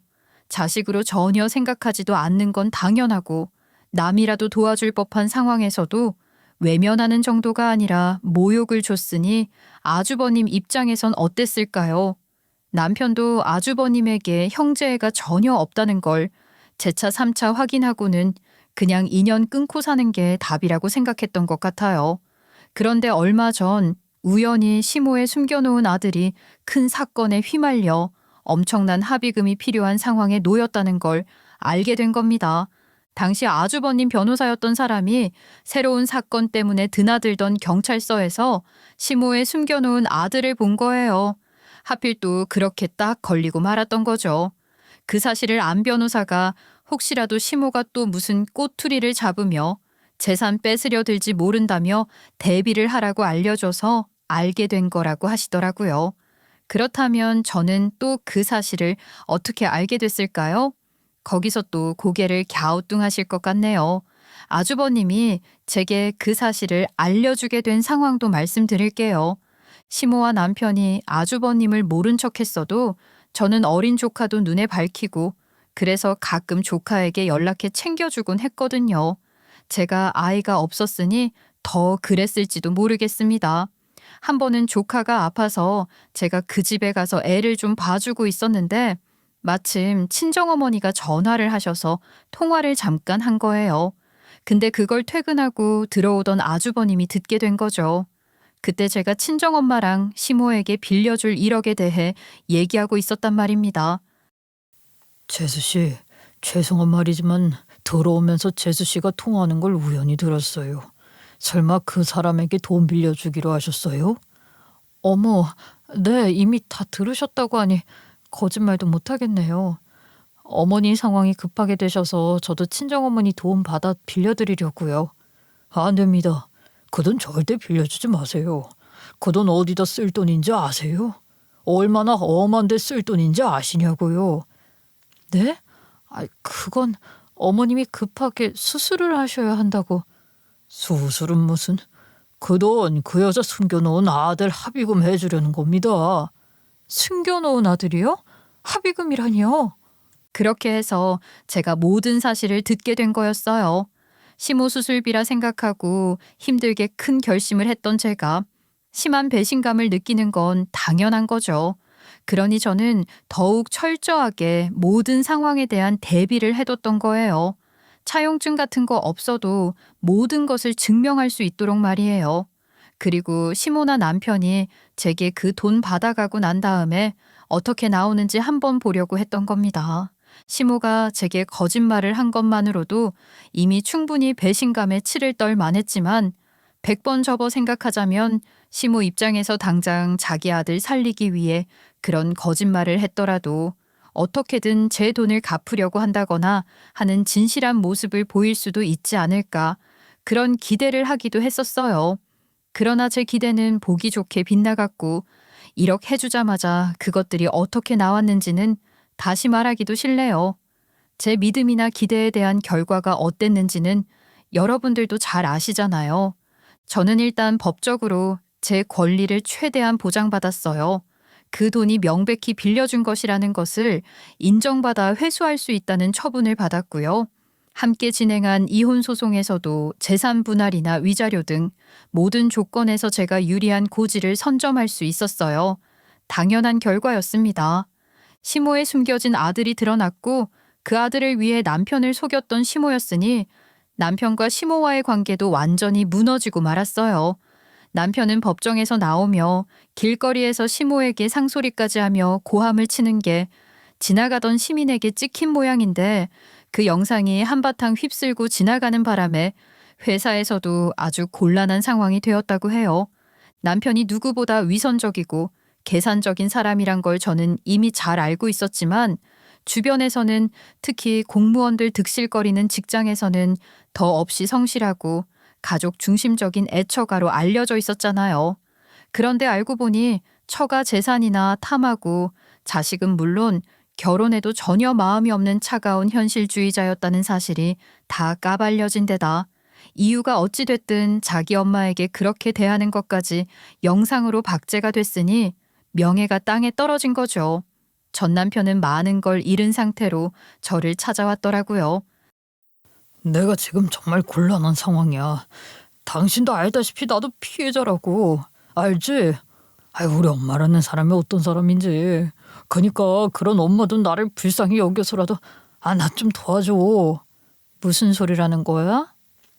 자식으로 전혀 생각하지도 않는 건 당연하고 남이라도 도와줄 법한 상황에서도 외면하는 정도가 아니라 모욕을 줬으니 아주버님 입장에선 어땠을까요? 남편도 아주버님에게 형제애가 전혀 없다는 걸 재차 3차 확인하고는 그냥 인연 끊고 사는 게 답이라고 생각했던 것 같아요. 그런데 얼마 전 우연히 시모에 숨겨놓은 아들이 큰 사건에 휘말려 엄청난 합의금이 필요한 상황에 놓였다는 걸 알게 된 겁니다. 당시 아주버님 변호사였던 사람이 새로운 사건 때문에 드나들던 경찰서에서 시모에 숨겨놓은 아들을 본 거예요. 하필 또 그렇게 딱 걸리고 말았던 거죠. 그 사실을 안 변호사가 혹시라도 시모가 또 무슨 꼬투리를 잡으며 재산 뺏으려 들지 모른다며 대비를 하라고 알려줘서 알게 된 거라고 하시더라고요. 그렇다면 저는 또 그 사실을 어떻게 알게 됐을까요? 거기서 또 고개를 갸우뚱하실 것 같네요. 아주버님이 제게 그 사실을 알려주게 된 상황도 말씀드릴게요. 시모와 남편이 아주버님을 모른 척했어도 저는 어린 조카도 눈에 밝히고 그래서 가끔 조카에게 연락해 챙겨주곤 했거든요. 제가 아이가 없었으니 더 그랬을지도 모르겠습니다. 한 번은 조카가 아파서 제가 그 집에 가서 애를 좀 봐주고 있었는데 마침 친정어머니가 전화를 하셔서 통화를 잠깐 한 거예요. 근데 그걸 퇴근하고 들어오던 아주버님이 듣게 된 거죠. 그때 제가 친정엄마랑 시모에게 빌려줄 1억에 대해 얘기하고 있었단 말입니다. 재수씨, 죄송한 말이지만 들어오면서 재수씨가 통화하는 걸 우연히 들었어요. 설마 그 사람에게 돈 빌려주기로 하셨어요? 어머, 네, 이미 다 들으셨다고 하니 거짓말도 못하겠네요. 어머니 상황이 급하게 되셔서 저도 친정어머니 도움 받아 빌려드리려고요. 안 됩니다. 그 돈 절대 빌려주지 마세요. 그 돈 어디다 쓸 돈인지 아세요? 얼마나 험한 데 쓸 돈인지 아시냐고요. 네? 그건 어머님이 급하게 수술을 하셔야 한다고. 수술은 무슨? 그 돈 그 여자 숨겨놓은 아들 합의금 해주려는 겁니다. 숨겨놓은 아들이요? 합의금이라니요? 그렇게 해서 제가 모든 사실을 듣게 된 거였어요. 시모 수술비라 생각하고 힘들게 큰 결심을 했던 제가 심한 배신감을 느끼는 건 당연한 거죠. 그러니 저는 더욱 철저하게 모든 상황에 대한 대비를 해뒀던 거예요. 차용증 같은 거 없어도 모든 것을 증명할 수 있도록 말이에요. 그리고 시모나 남편이 제게 그 돈 받아가고 난 다음에 어떻게 나오는지 한번 보려고 했던 겁니다. 시모가 제게 거짓말을 한 것만으로도 이미 충분히 배신감에 치를 떨 만했지만 100번 접어 생각하자면 시모 입장에서 당장 자기 아들 살리기 위해 그런 거짓말을 했더라도 어떻게든 제 돈을 갚으려고 한다거나 하는 진실한 모습을 보일 수도 있지 않을까 그런 기대를 하기도 했었어요. 그러나 제 기대는 보기 좋게 빗나갔고 1억 해주자마자 그것들이 어떻게 나왔는지는 다시 말하기도 싫네요. 제 믿음이나 기대에 대한 결과가 어땠는지는 여러분들도 잘 아시잖아요. 저는 일단 법적으로 제 권리를 최대한 보장받았어요. 그 돈이 명백히 빌려준 것이라는 것을 인정받아 회수할 수 있다는 처분을 받았고요. 함께 진행한 이혼 소송에서도 재산 분할이나 위자료 등 모든 조건에서 제가 유리한 고지를 선점할 수 있었어요. 당연한 결과였습니다. 시모에 숨겨진 아들이 드러났고 그 아들을 위해 남편을 속였던 시모였으니 남편과 시모와의 관계도 완전히 무너지고 말았어요. 남편은 법정에서 나오며 길거리에서 시모에게 상소리까지 하며 고함을 치는 게 지나가던 시민에게 찍힌 모양인데 그 영상이 한바탕 휩쓸고 지나가는 바람에 회사에서도 아주 곤란한 상황이 되었다고 해요. 남편이 누구보다 위선적이고 계산적인 사람이란 걸 저는 이미 잘 알고 있었지만 주변에서는 특히 공무원들 득실거리는 직장에서는 더 없이 성실하고 가족 중심적인 애처가로 알려져 있었잖아요. 그런데 알고 보니 처가 재산이나 탐하고 자식은 물론 결혼에도 전혀 마음이 없는 차가운 현실주의자였다는 사실이 다 까발려진 데다 이유가 어찌됐든 자기 엄마에게 그렇게 대하는 것까지 영상으로 박제가 됐으니 명예가 땅에 떨어진 거죠. 전 남편은 많은 걸 잃은 상태로 저를 찾아왔더라고요. 내가 지금 정말 곤란한 상황이야. 당신도 알다시피 나도 피해자라고. 알지? 우리 엄마라는 사람이 어떤 사람인지. 그러니까 그런 엄마도 나를 불쌍히 여겨서라도 나 좀 도와줘. 무슨 소리라는 거야?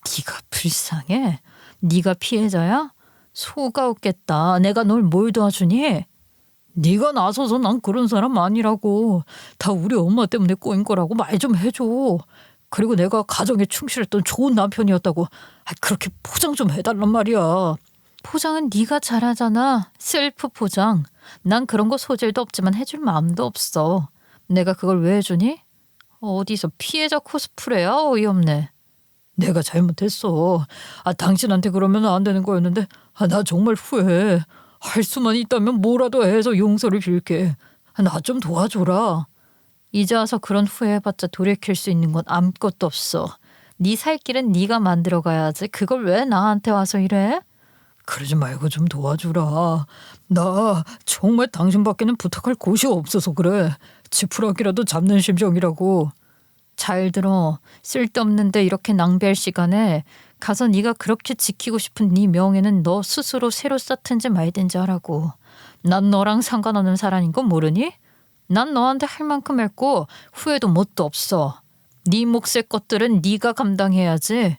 네가 불쌍해? 네가 피해자야? 속아 웃겠다. 내가 널 뭘 도와주니? 네가 나서서 난 그런 사람 아니라고. 다 우리 엄마 때문에 꼬인 거라고 말 좀 해줘. 그리고 내가 가정에 충실했던 좋은 남편이었다고 그렇게 포장 좀 해달란 말이야. 포장은 네가 잘하잖아. 셀프 포장. 난 그런 거 소질도 없지만 해줄 마음도 없어. 내가 그걸 왜 해주니? 어디서 피해자 코스프레야? 어이없네. 내가 잘못했어. 당신한테 그러면 안 되는 거였는데 나 정말 후회해. 할 수만 있다면 뭐라도 해서 용서를 빌게. 나 좀 도와줘라. 이제 와서 그런 후회해봤자 돌이킬 수 있는 건 아무것도 없어. 네 살 길은 네가 만들어 가야지. 그걸 왜 나한테 와서 이래? 그러지 말고 좀 도와주라. 나 정말 당신밖에는 부탁할 곳이 없어서 그래. 지푸라기라도 잡는 심정이라고. 잘 들어. 쓸데없는데 이렇게 낭비할 시간에 가서 네가 그렇게 지키고 싶은 네 명예는 너 스스로 새로 쌓든지 말든지 하라고. 난 너랑 상관없는 사람인 거 모르니? 난 너한테 할 만큼 했고 후회도 뭣도 없어. 네 몫의 것들은 네가 감당해야지.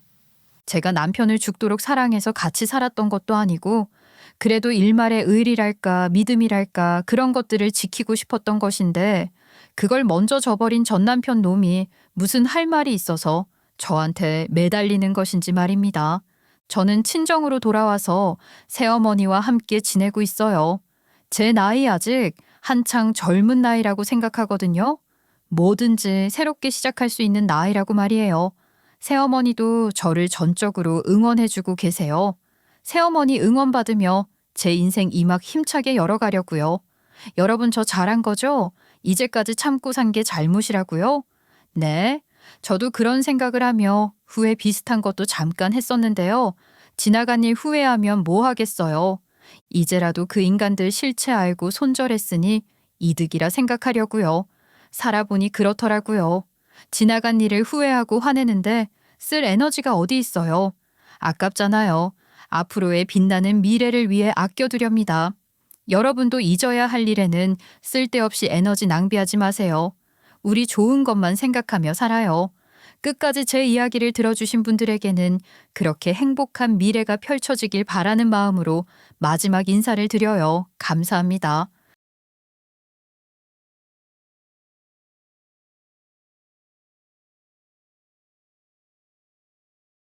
제가 남편을 죽도록 사랑해서 같이 살았던 것도 아니고 그래도 일말의 의리랄까 믿음이랄까 그런 것들을 지키고 싶었던 것인데 그걸 먼저 저버린 전 남편 놈이 무슨 할 말이 있어서 저한테 매달리는 것인지 말입니다. 저는 친정으로 돌아와서 새어머니와 함께 지내고 있어요. 제 나이 아직 한창 젊은 나이라고 생각하거든요. 뭐든지 새롭게 시작할 수 있는 나이라고 말이에요. 새어머니도 저를 전적으로 응원해주고 계세요. 새어머니 응원받으며 제 인생 이막 힘차게 열어가려고요. 여러분 저 잘한 거죠? 이제까지 참고 산 게 잘못이라고요? 네, 저도 그런 생각을 하며 후회 비슷한 것도 잠깐 했었는데요. 지나간 일 후회하면 뭐 하겠어요. 이제라도 그 인간들 실체 알고 손절했으니 이득이라 생각하려고요. 살아보니 그렇더라고요. 지나간 일을 후회하고 화내는데 쓸 에너지가 어디 있어요. 아깝잖아요. 앞으로의 빛나는 미래를 위해 아껴두렵니다. 여러분도 잊어야 할 일에는 쓸데없이 에너지 낭비하지 마세요. 우리 좋은 것만 생각하며 살아요. 끝까지 제 이야기를 들어주신 분들에게는 그렇게 행복한 미래가 펼쳐지길 바라는 마음으로 마지막 인사를 드려요. 감사합니다.